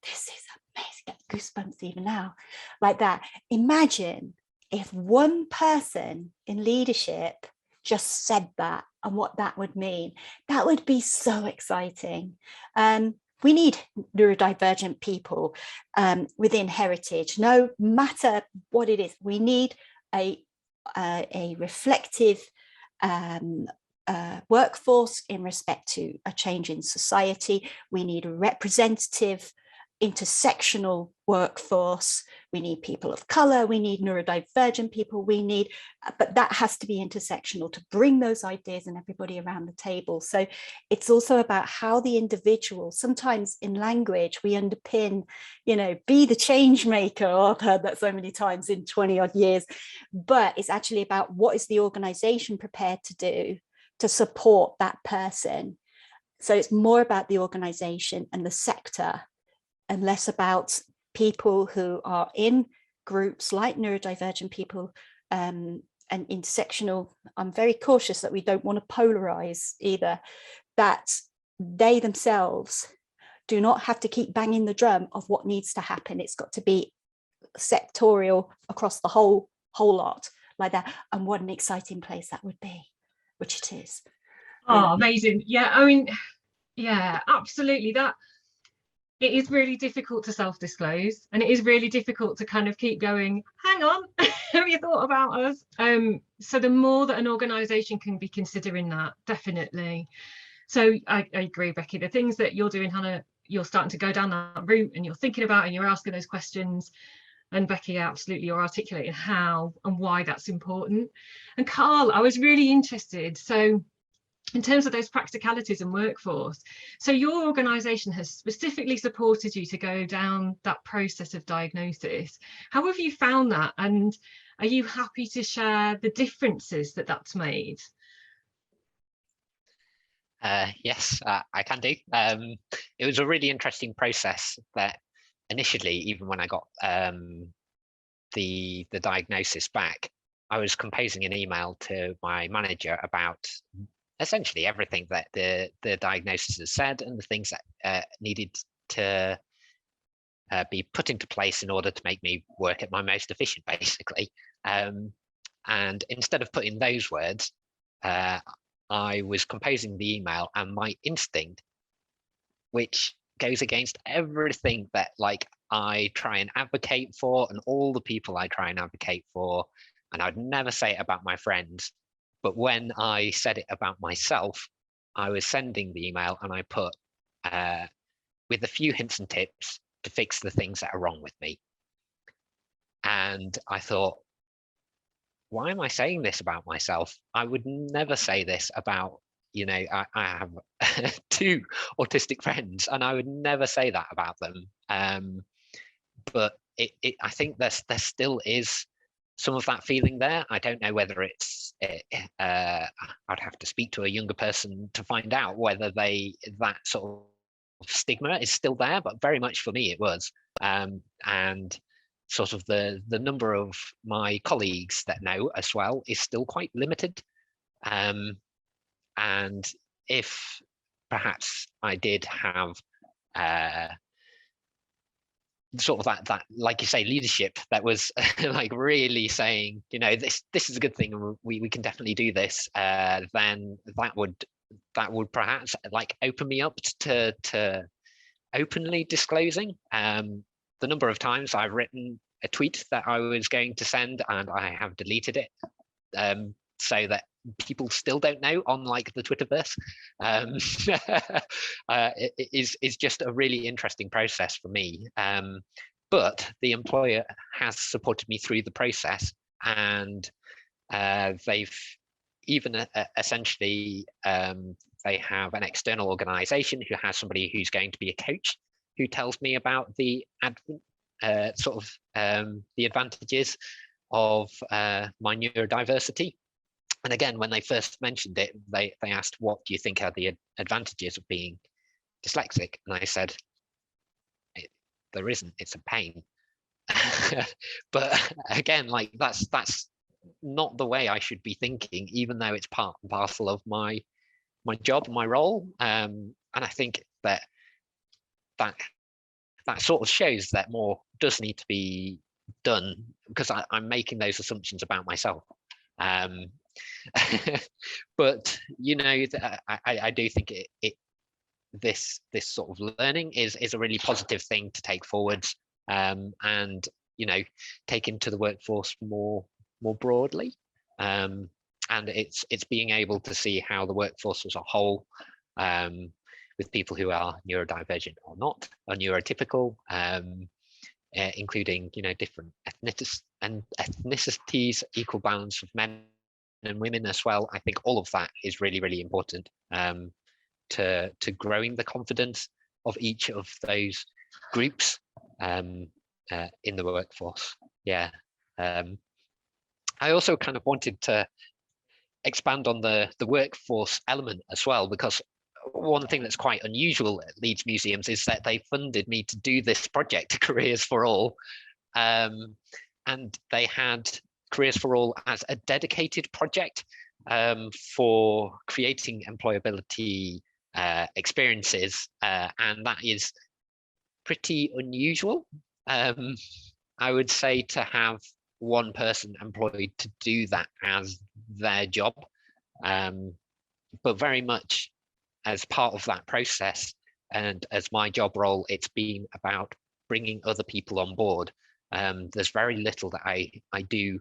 this is amazing, get goosebumps even now, like that. Imagine if one person in leadership just said that and what that would mean. That would be so exciting. We need neurodivergent people within heritage, no matter what it is. We need a reflective workforce in respect to a change in society. We need a representative intersectional workforce. We need people of color, we need neurodivergent people, we need, but that has to be intersectional to bring those ideas and everybody around the table. So it's also about how the individual, sometimes in language, we underpin, you know, be the change maker. Oh, I've heard that so many times in 20 odd years, but it's actually about what is the organization prepared to do to support that person. So it's more about the organization and the sector and less about people who are in groups like neurodivergent people and intersectional. I'm very cautious that we don't want to polarize either, that they themselves do not have to keep banging the drum of what needs to happen. It's got to be sectorial across the whole lot like that. And what an exciting place that would be, which it is. Oh, amazing. Yeah, I mean, yeah, absolutely. That it is really difficult to self-disclose, and it is really difficult to kind of keep going, hang on, have you thought about us? So the more that an organisation can be considering that, definitely. So I agree, Becky, the things that you're doing, Hannah, you're starting to go down that route and you're thinking about and you're asking those questions. And Becky, absolutely, you're articulating how and why that's important. And Carl, I was really interested. So in terms of those practicalities and workforce, so your organisation has specifically supported you to go down that process of diagnosis. How have you found that, and are you happy to share the differences that that's made? Yes, I can do. It was a really interesting process that initially, even when I got the diagnosis back, I was composing an email to my manager about essentially everything that the diagnosis has said and the things that needed to be put into place in order to make me work at my most efficient, basically. And instead of putting those words, I was composing the email, and my instinct, which goes against everything that like I try and advocate for and all the people I try and advocate for, and I'd never say it about my friends, but when I said it about myself, I was sending the email and I put with a few hints and tips to fix the things that are wrong with me. And I thought, why am I saying this about myself? I would never say this about, you know, I have 2 autistic friends and I would never say that about them. But I think there still is some of that feeling there. I don't know whether it's, I'd have to speak to a younger person to find out whether that sort of stigma is still there, but very much for me it was. And sort of the number of my colleagues that know as well is still quite limited. And if perhaps I did have sort of that like you say, leadership that was like really saying, you know, this is a good thing and we can definitely do this, then that would perhaps like open me up to openly disclosing. The number of times I've written a tweet that I was going to send and I have deleted it so that people still don't know on like the Twitterverse, is just a really interesting process for me. But the employer has supported me through the process, and they've even essentially they have an external organization who has somebody who's going to be a coach who tells me about the the advantages of my neurodiversity. And again, when they first mentioned it, they asked, what do you think are the advantages of being dyslexic? And I said, there isn't, it's a pain. But again, like that's not the way I should be thinking, even though it's part and parcel of my job, my role. And I think that sort of shows that more does need to be done, because I'm making those assumptions about myself. But you know, I do think this sort of learning is a really positive thing to take forwards, and you know, take into the workforce more broadly. And it's being able to see how the workforce as a whole, with people who are neurodivergent or not, or neurotypical, including, you know, different ethnicities, equal balance of men and women as well. I think all of that is really, really important to growing the confidence of each of those groups in the workforce. Yeah. I also kind of wanted to expand on the workforce element as well, because one thing that's quite unusual at Leeds Museums is that they funded me to do this project, Careers for All, and they had Careers for All as a dedicated project for creating employability experiences, and that is pretty unusual, I would say, to have one person employed to do that as their job, but very much as part of that process, and as my job role, it's been about bringing other people on board. There's very little that I do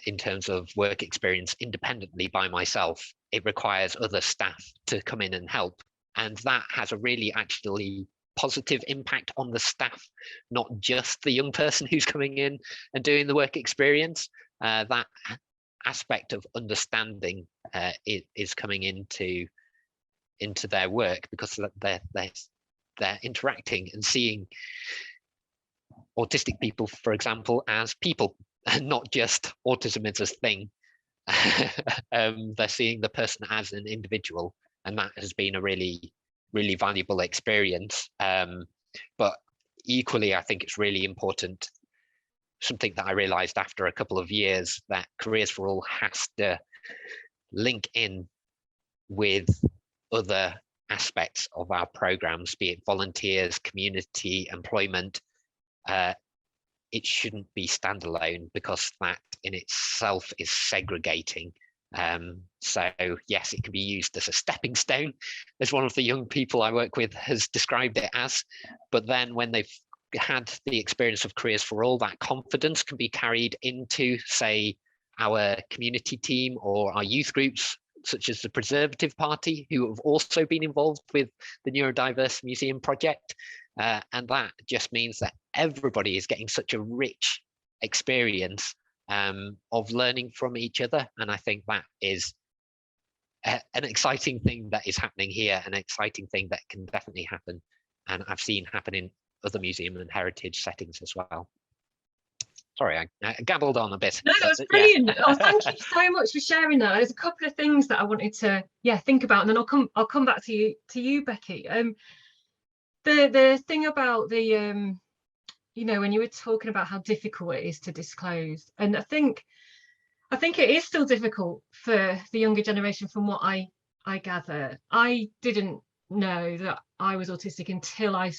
in terms of work experience independently by myself. It requires other staff to come in and help, and that has a really actually positive impact on the staff, not just the young person who's coming in and doing the work experience. That aspect of understanding is coming into their work, because they're interacting and seeing autistic people, for example, as people, and not just autism as a thing. They're seeing the person as an individual, and that has been a really, really valuable experience. But equally, I think it's really important, something that I realized after a couple of years, that Careers for All has to link in with other aspects of our programs, be it volunteers, community, employment. It shouldn't be standalone, because that in itself is segregating. So yes, it can be used as a stepping stone, as one of the young people I work with has described it as, but then when they've had the experience of Careers for All, that confidence can be carried into, say, our community team or our youth groups, such as the Preservative Party, who have also been involved with the Neurodiverse Museum project. And that just means that everybody is getting such a rich experience of learning from each other. And I think that is an exciting thing that is happening here, an exciting thing that can definitely happen, and I've seen happen in other museum and heritage settings as well. Sorry, I gabbled on a bit. No, that was brilliant. Yeah. Oh, thank you so much for sharing that. There's a couple of things that I wanted to think about, and then I'll come back to you, Becky. The thing about the you know, when you were talking about how difficult it is to disclose, and I think it is still difficult for the younger generation, from what I gather. I didn't know that I was autistic until I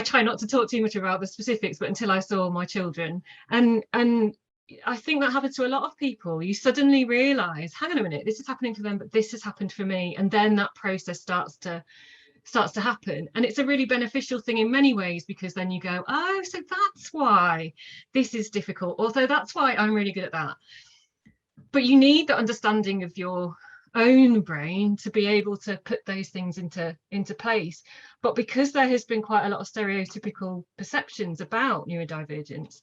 try not to talk too much about the specifics, but until I saw my children. And I think that happens to a lot of people. You suddenly realise, hang on a minute, this is happening for them, but this has happened for me. And then that process starts to starts to happen. And it's a really beneficial thing in many ways, because then you go, oh, so that's why this is difficult, although that's why I'm really good at that. But you need the understanding of your own brain to be able to put those things into place. But because there has been quite a lot of stereotypical perceptions about neurodivergence,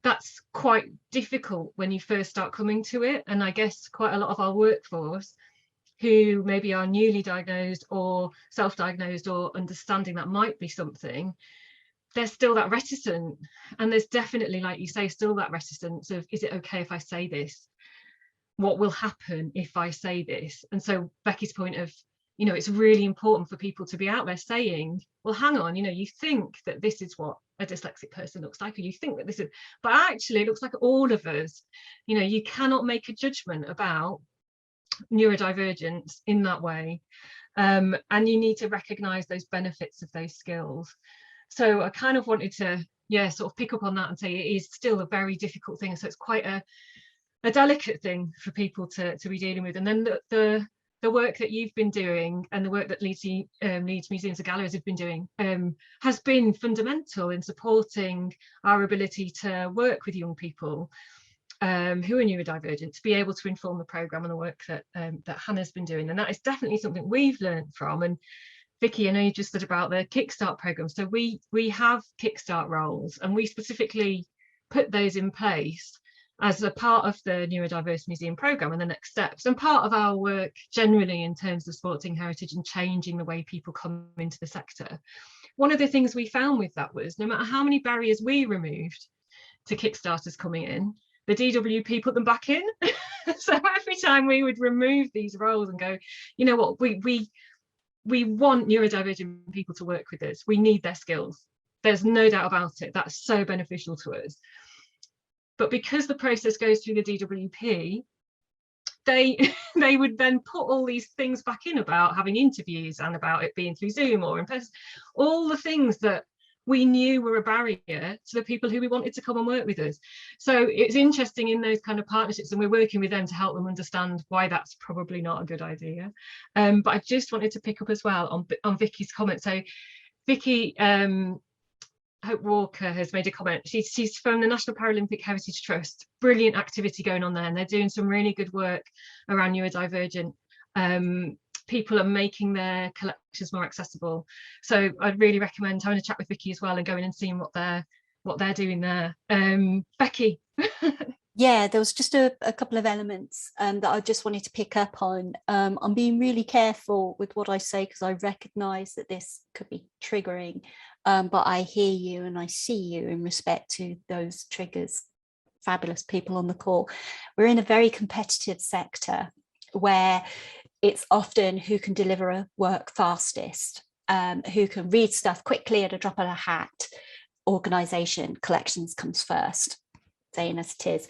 that's quite difficult when you first start coming to it. And I guess quite a lot of our workforce who maybe are newly diagnosed or self-diagnosed or understanding that might be something, there's still that reticent. And there's definitely, like you say, still that reticence of, is it okay if I say this? What will happen if I say this? And so Becky's point of, you know, it's really important for people to be out there saying, well, hang on, you know, you think that this is what a dyslexic person looks like, or you think that this is, but actually it looks like all of us. You know, you cannot make a judgment about neurodivergence in that way, and you need to recognize those benefits of those skills. So I kind of wanted to, yeah, sort of pick up on that and say it is still a very difficult thing. So it's quite a delicate thing for people to be dealing with. And then the work that you've been doing and the work that Leeds Museums and Galleries have been doing has been fundamental in supporting our ability to work with young people who are neurodivergent, to be able to inform the programme and the work that Hannah's been doing. And that is definitely something we've learned from. And Vicky, I know you just said about the Kickstart programme. So we have Kickstart roles, and we specifically put those in place as a part of the Neurodiverse Museum programme and the next steps, and part of our work generally in terms of sporting heritage and changing the way people come into the sector. One of the things we found with that was, no matter how many barriers we removed to Kickstarters coming in, the DWP put them back in. So every time we would remove these roles and go, you know what, we want neurodivergent people to work with us, we need their skills, there's no doubt about it, that's so beneficial to us. But because the process goes through the DWP, they would then put all these things back in about having interviews and about it being through Zoom or in person, all the things that we knew were a barrier to the people who we wanted to come and work with us. So it's interesting in those kind of partnerships, and we're working with them to help them understand why that's probably not a good idea. But I just wanted to pick up as well on Vicky's comment. So Vicky, Hope Walker has made a comment. She's from the National Paralympic Heritage Trust. Brilliant activity going on there, and they're doing some really good work around neurodivergent people and making their collections more accessible. So I'd really recommend having a chat with Vicky as well and going and seeing what they're doing there. Becky. Yeah, there was just a couple of elements that I just wanted to pick up on. I'm being really careful with what I say because I recognise that this could be triggering, but I hear you and I see you in respect to those triggers. Fabulous people on the call. We're in a very competitive sector where it's often who can deliver a work fastest, who can read stuff quickly at a drop of a hat. Organisation, collections comes first, saying as it is.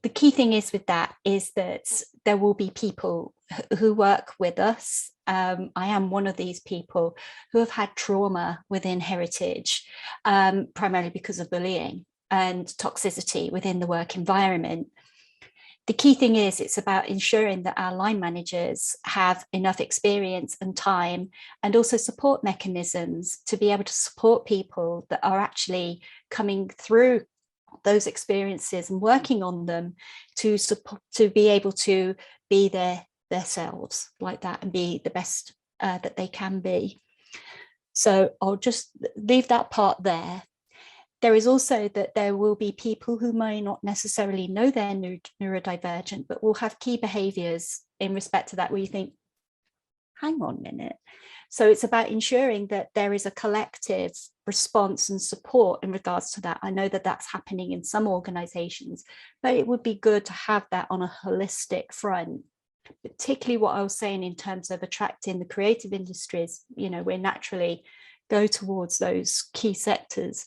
The key thing is with that is that there will be people who work with us. I am one of these people who have had trauma within heritage, primarily because of bullying and toxicity within the work environment. The key thing is it's about ensuring that our line managers have enough experience and time and also support mechanisms to be able to support people that are actually coming through those experiences and working on them to support, to be able to be themselves like that and be the best that they can be. So I'll just leave that part there. There is also that there will be people who may not necessarily know they're neurodivergent, but will have key behaviours in respect to that where you think, hang on a minute. So it's about ensuring that there is a collective response and support in regards to that. I know that that's happening in some organisations, but it would be good to have that on a holistic front, particularly what I was saying in terms of attracting the creative industries. You know, we naturally go towards those key sectors.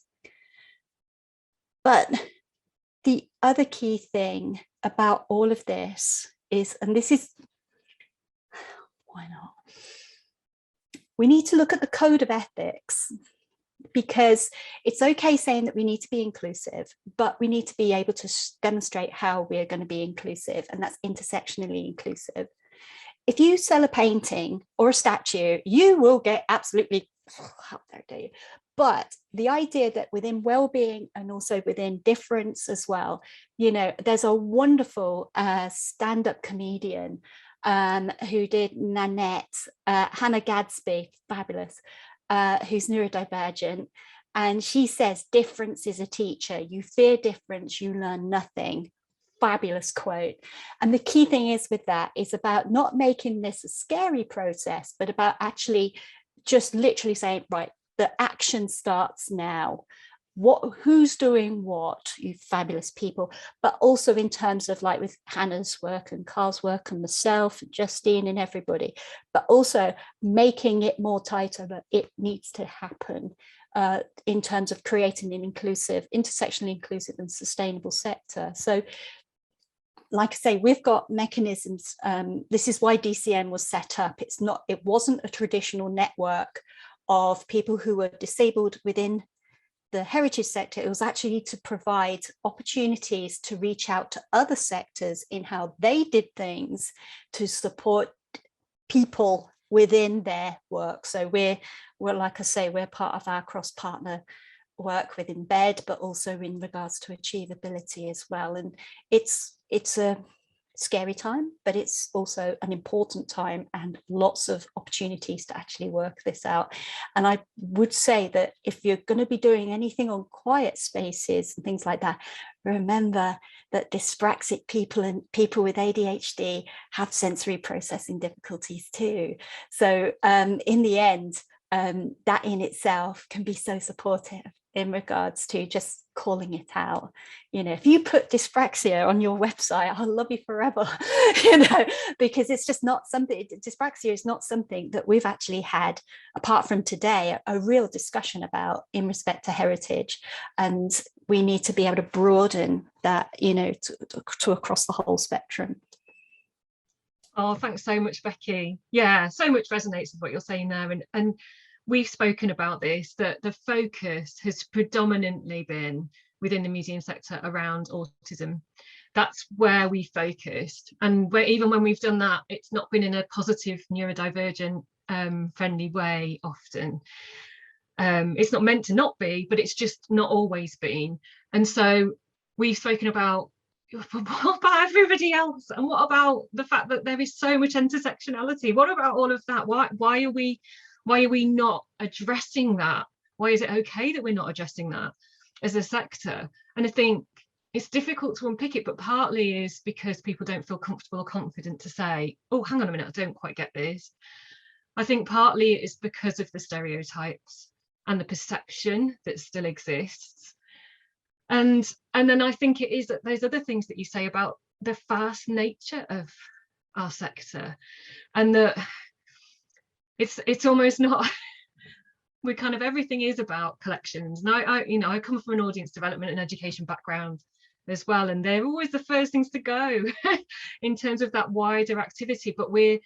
But the other key thing about all of this is, and this is, why not? We need to look at the code of ethics, because it's okay saying that we need to be inclusive, but we need to be able to demonstrate how we're going to be inclusive, and that's intersectionally inclusive. if you sell a painting or a statue, you will get absolutely, how dare you. But the idea that within well-being and also within difference as well, you know, there's a wonderful stand-up comedian who did Nanette, Hannah Gadsby, fabulous, who's neurodivergent. And she says, difference is a teacher. You fear difference, you learn nothing. Fabulous quote. And the key thing is with that is about not making this a scary process, but about actually just literally saying, right, the action starts now. Who's doing what, you fabulous people, but also in terms of like with Hannah's work and Carl's work and myself and Justine and everybody, but also making it more tighter that it needs to happen in terms of creating an inclusive, intersectionally inclusive and sustainable sector. So like I say, we've got mechanisms. This is why DCN was set up. It wasn't a traditional network of people who were disabled within the heritage sector. It was actually to provide opportunities to reach out to other sectors in how they did things to support people within their work. So we're like I say, we're part of our cross-partner work with Embed, but also in regards to achievability as well. And it's a scary time, but it's also an important time and lots of opportunities to actually work this out. And I would say that if you're going to be doing anything on quiet spaces and things like that, remember that dyspraxic people and people with ADHD have sensory processing difficulties too. So in the end, that in itself can be so supportive in regards to just calling it out. You know, if you put dyspraxia on your website, I'll love you forever, you know, because it's just not something, dyspraxia is not something that we've actually had, apart from today, a real discussion about in respect to heritage. And we need to be able to broaden that, you know, to across the whole spectrum. Oh, thanks so much, Becky. Yeah, so much resonates with what you're saying there. And we've spoken about this, that the focus has predominantly been within the museum sector around autism. That's where we focused. And even when we've done that, it's not been in a positive neurodivergent friendly way often. It's not meant to not be, but it's just not always been. And so we've spoken about, what about everybody else? And what about the fact that there is so much intersectionality? What about all of that? Why are we not addressing that? Why is it okay that we're not addressing that as a sector? And I think it's difficult to unpick it, but partly is because people don't feel comfortable or confident to say, oh, hang on a minute, I don't quite get this. I think partly it is because of the stereotypes and the perception that still exists. And then I think it is that those other things that you say about the fast nature of our sector, and that it's almost not, we kind of, everything is about collections. And I come from an audience development and education background as well, and they're always the first things to go in terms of that wider activity. But we're,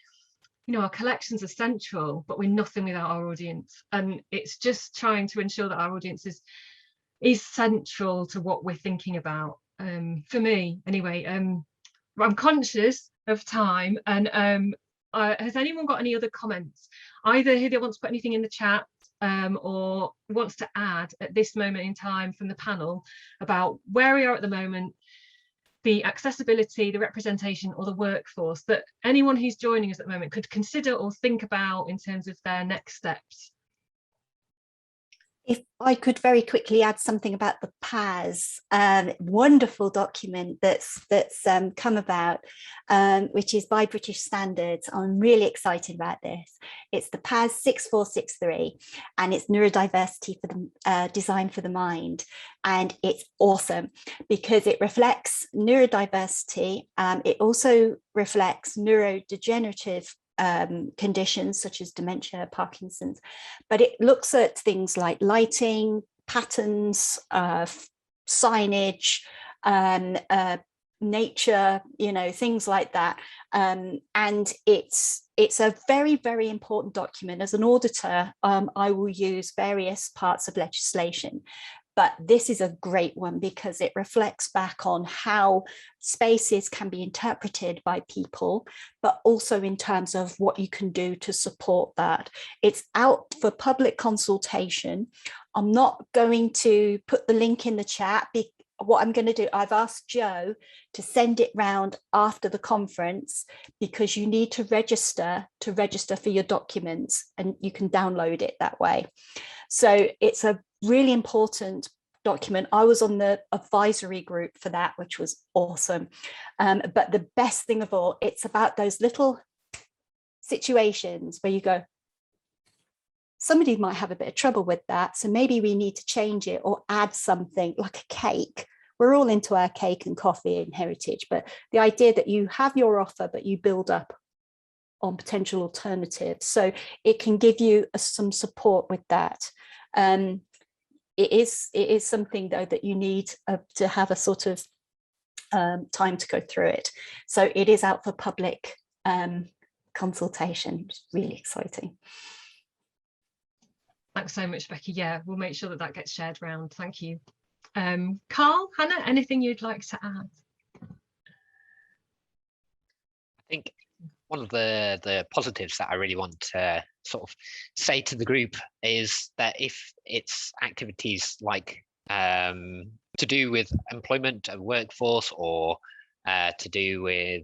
you know, our collections are central, but we're nothing without our audience. And it's just trying to ensure that our audience is central to what we're thinking about. For me anyway. I'm conscious of time, and has anyone got any other comments, either who they want to put anything in the chat or wants to add at this moment in time from the panel about where we are at the moment, the accessibility, the representation, or the workforce that anyone who's joining us at the moment could consider or think about in terms of their next steps? If I could very quickly add something about the PAS, wonderful document that's come about, which is by British Standards. I'm really excited about this. It's the PAS 6463, and it's neurodiversity for the design for the mind. And it's awesome because it reflects neurodiversity. It also reflects neurodegenerative conditions such as dementia, Parkinson's, but it looks at things like lighting, patterns, signage, nature, you know, things like that. And it's a very, very important document. As an auditor, I will use various parts of legislation, But this is a great one because it reflects back on how spaces can be interpreted by people, but also in terms of what you can do to support that. It's out for public consultation. I'm not going to put the link in the chat. What I'm going to do, I've asked Joe to send it round after the conference, because you need to register for your documents, and you can download it that way. So it's a really important document. I was on the advisory group for that, which was awesome. But the best thing of all, it's about those little situations where you go, somebody might have a bit of trouble with that, so maybe we need to change it or add something like a cake. We're all into our cake and coffee in Heritage, but the idea that you have your offer, but you build up on potential alternatives. So it can give you some support with that. It is something though that you need to have a sort of time to go through it. So it is out for public consultation, which is really exciting. Thanks so much, Becky. Yeah, we'll make sure that that gets shared around. Thank you. Carl, Hannah, anything you'd like to add? I think one of the positives that I really want to sort of say to the group is that if it's activities like to do with employment and workforce, or to do with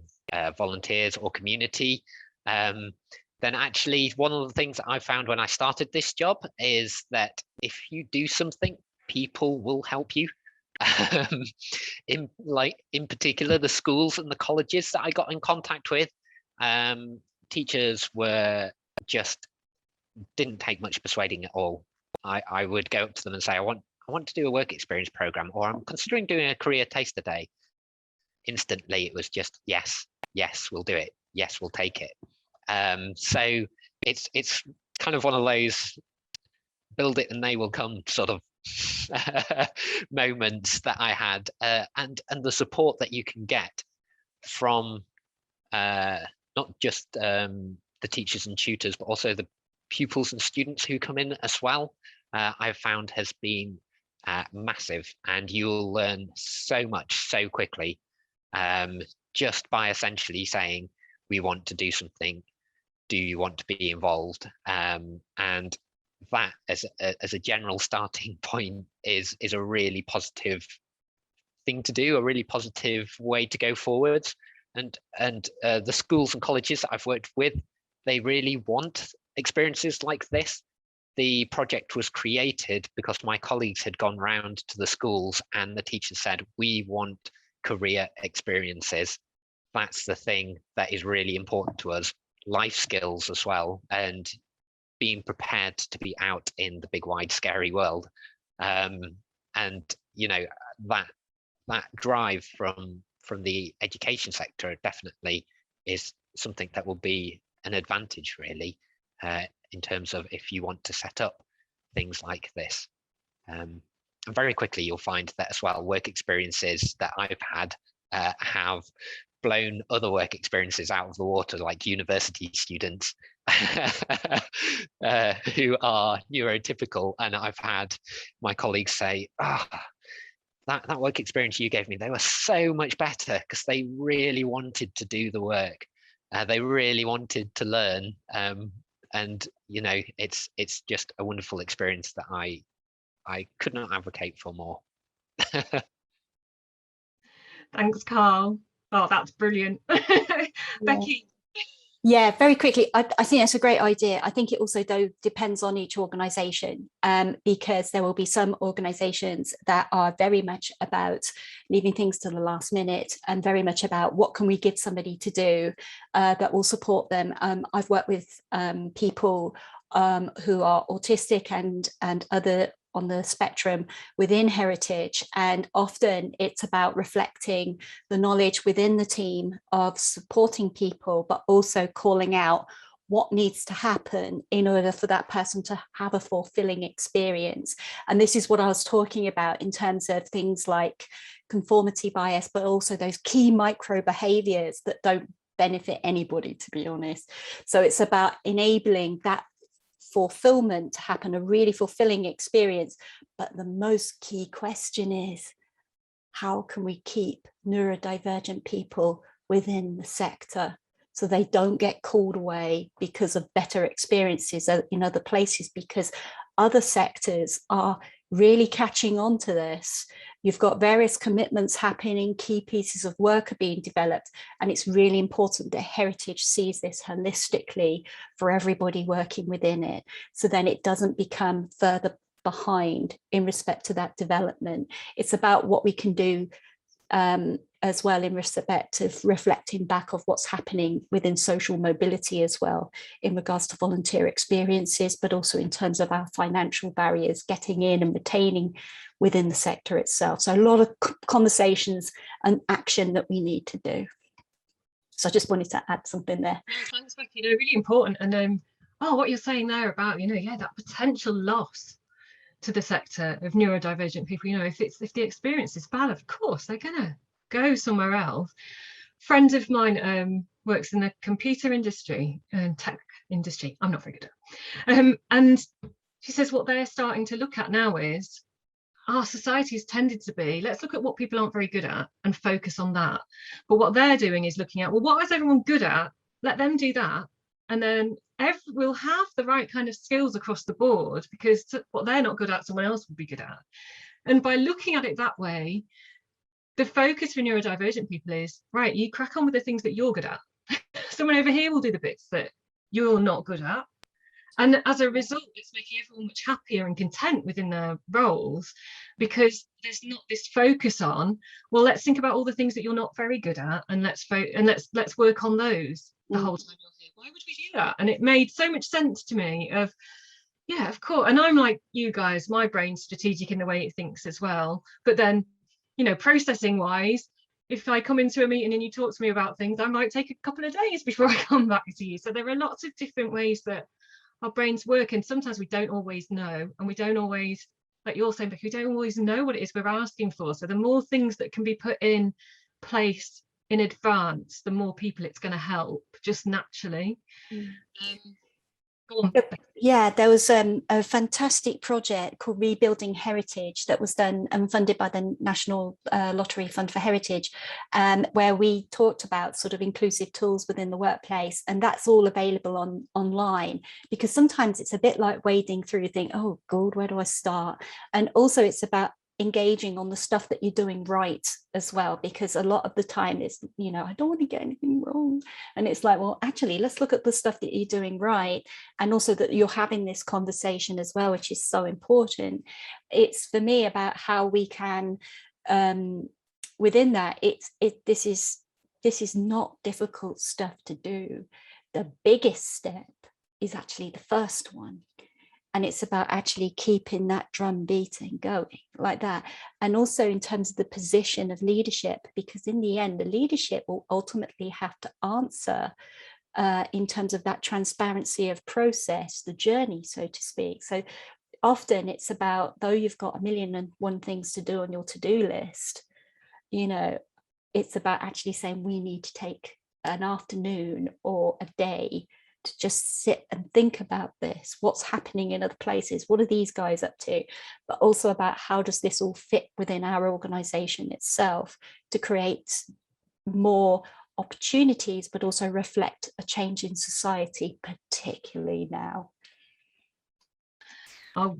volunteers or community, then actually one of the things that I found when I started this job is that if you do something, people will help you. In particular, the schools and the colleges that I got in contact with, teachers were just didn't take much persuading at all. I would go up to them and say, I want to do a work experience program, or I'm considering doing a career taster day. Instantly, it was just yes, we'll do it. Yes, we'll take it. So it's kind of one of those build it and they will come sort of moments that I had, and the support that you can get from not just the teachers and tutors, but also the pupils and students who come in as well, I've found has been massive, and you'll learn so much so quickly, just by essentially saying, we want to do something, do you want to be involved? And that as a general starting point is a really positive thing to do, a really positive way to go forwards. And the schools and colleges that I've worked with, they really want experiences like this. The project was created because my colleagues had gone round to the schools and the teachers said, we want career experiences. That's the thing that is really important to us. Life skills as well, and being prepared to be out in the big, wide, scary world. And you know, that drive from the education sector definitely is something that will be an advantage, really, in terms of if you want to set up things like this. And very quickly you'll find that as well, work experiences that I've had have blown other work experiences out of the water, like university students who are neurotypical. And I've had my colleagues say, that work experience you gave me, they were so much better because they really wanted to do the work. They really wanted to learn. And you know, it's just a wonderful experience that I could not advocate for more. Thanks, Carl. Oh, that's brilliant. Becky. Yeah, very quickly, I think that's a great idea. I think it also, though, depends on each organisation, because there will be some organisations that are very much about leaving things to the last minute and very much about what can we give somebody to do that will support them. I've worked with people who are autistic and other on the spectrum within Heritage, and often it's about reflecting the knowledge within the team of supporting people, but also calling out what needs to happen in order for that person to have a fulfilling experience. And this is what I was talking about in terms of things like conformity bias, but also those key micro behaviors that don't benefit anybody, to be honest. So it's about enabling that fulfillment to happen, a really fulfilling experience. But the most key question is, how can we keep neurodivergent people within the sector so they don't get called away because of better experiences in other places? Because other sectors are really catching on to this. You've got various commitments happening, key pieces of work are being developed, and it's really important that heritage sees this holistically for everybody working within it, so then it doesn't become further behind in respect to that development. It's about what we can do as well in respect of reflecting back of what's happening within social mobility as well, in regards to volunteer experiences, but also in terms of our financial barriers, getting in and retaining within the sector itself. So a lot of conversations and action that we need to do. So I just wanted to add something there. Thanks, Becky. Really important. And what you're saying there about, that potential loss to the sector of neurodivergent people, if the experience is bad, of course they're gonna go somewhere else. Friends of mine works in the computer industry and tech industry. I'm not very good at and she says what they're starting to look at now is our society has tended to be, let's look at what people aren't very good at and focus on that. But what they're doing is looking at, well, what is everyone good at? Let them do that, and then we'll have the right kind of skills across the board, because what they're not good at, someone else will be good at. And by looking at it that way, the focus for neurodivergent people is, right, you crack on with the things that you're good at. Someone over here will do the bits that you're not good at. And as a result, it's making everyone much happier and content within their roles, because there's not this focus on, well, let's think about all the things that you're not very good at, and let's work on those the whole time you're here. Why would we do that? And it made so much sense to me of, yeah, of course. And I'm like you guys, my brain's strategic in the way it thinks as well. But then, processing wise, if I come into a meeting and you talk to me about things, I might take a couple of days before I come back to you. So there are lots of different ways that our brains work, and sometimes we don't always know, and we don't always, like you're saying, Becky, we don't always know what it is we're asking for. So the more things that can be put in place in advance, the more people it's going to help, just naturally. Go on. Yeah, there was a fantastic project called Rebuilding Heritage that was done and funded by the National Lottery Fund for Heritage, where we talked about sort of inclusive tools within the workplace, and that's all available online, because sometimes it's a bit like wading through, you think, oh God, where do I start? And also it's about engaging on the stuff that you're doing right as well, because a lot of the time it's, I don't want to get anything wrong, and it's like, well, actually let's look at the stuff that you're doing right, and also that you're having this conversation as well, which is so important. It's for me about how we can within that, this is not difficult stuff to do. The biggest step is actually the first one. And it's about actually keeping that drum beating going like that. And also in terms of the position of leadership, because in the end, the leadership will ultimately have to answer in terms of that transparency of process, the journey, so to speak. So often it's about, though you've got 1,000,001 things to do on your to-do list, it's about actually saying we need to take an afternoon or a day to just sit and think about this, what's happening in other places, what are these guys up to, but also about how does this all fit within our organization itself to create more opportunities, but also reflect a change in society, particularly now. Oh,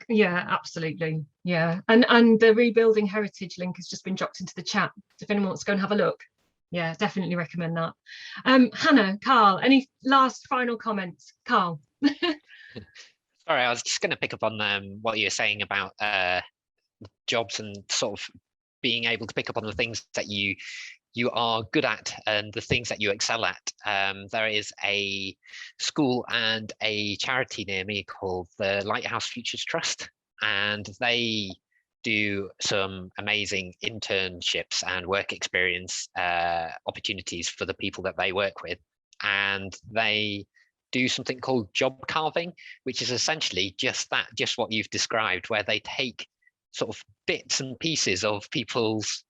yeah, absolutely. Yeah. And the Rebuilding Heritage link has just been dropped into the chat. If anyone wants to go and have a look. Yeah, definitely recommend that. Hannah, Carl, any last final comments? Carl. Sorry, I was just going to pick up on what you were saying about jobs and sort of being able to pick up on the things that you are good at and the things that you excel at. There is a school and a charity near me called the Lighthouse Futures Trust, and they do some amazing internships and work experience opportunities for the people that they work with. And they do something called job carving, which is essentially just that, just what you've described, where they take sort of bits and pieces of people's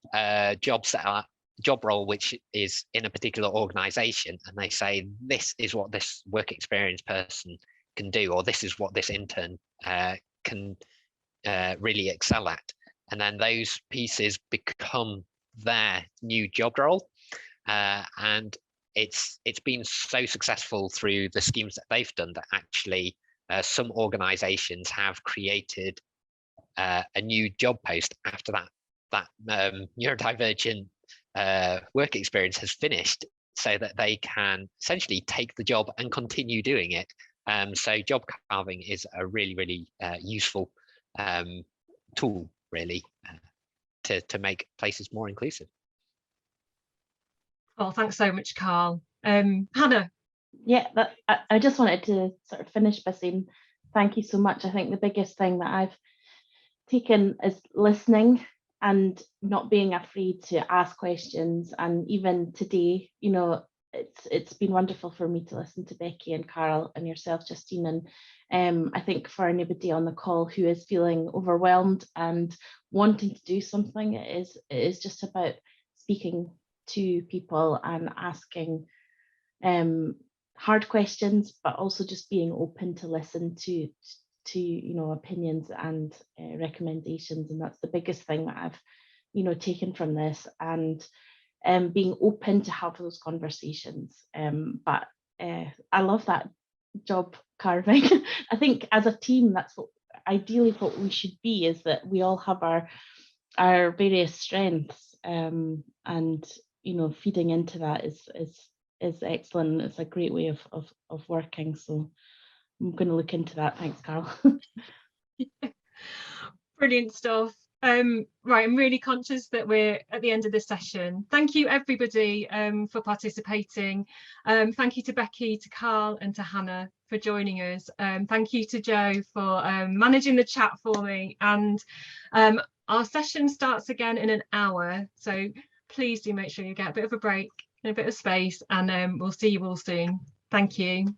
jobs that are job role, which is in a particular organization, and they say, this is what this work experience person can do, or this is what this intern can really excel at. And then those pieces become their new job role. And it's been so successful through the schemes that they've done that actually some organizations have created a new job post after that neurodivergent work experience has finished, so that they can essentially take the job and continue doing it. So job carving is a really, really useful tool, really, to make places more inclusive. Oh, thanks so much, Carl. Hannah. Yeah, I just wanted to sort of finish by saying thank you so much. I think the biggest thing that I've taken is listening and not being afraid to ask questions. And even today, you know, it's been wonderful for me to listen to Becky and Carl and yourself, Justine. And I think for anybody on the call who is feeling overwhelmed and wanting to do something, it is just about speaking to people and asking hard questions, but also just being open to listen to you know, opinions and recommendations. And that's the biggest thing that I've, you know, taken from this, and being open to have those conversations. But I love that job carving. I think as a team, that's what ideally what we should be, is that we all have our various strengths, and you know, feeding into that is excellent. It's a great way of working. So I'm going to look into that. Thanks, Carl. Brilliant stuff. Right, I'm really conscious that we're at the end of this session. Thank you, everybody, for participating. Thank you to Becky, to Carl, and to Hannah for joining us. Thank you to Jo for managing the chat for me. And our session starts again in an hour, so please do make sure you get a bit of a break and a bit of space, and we'll see you all soon. Thank you.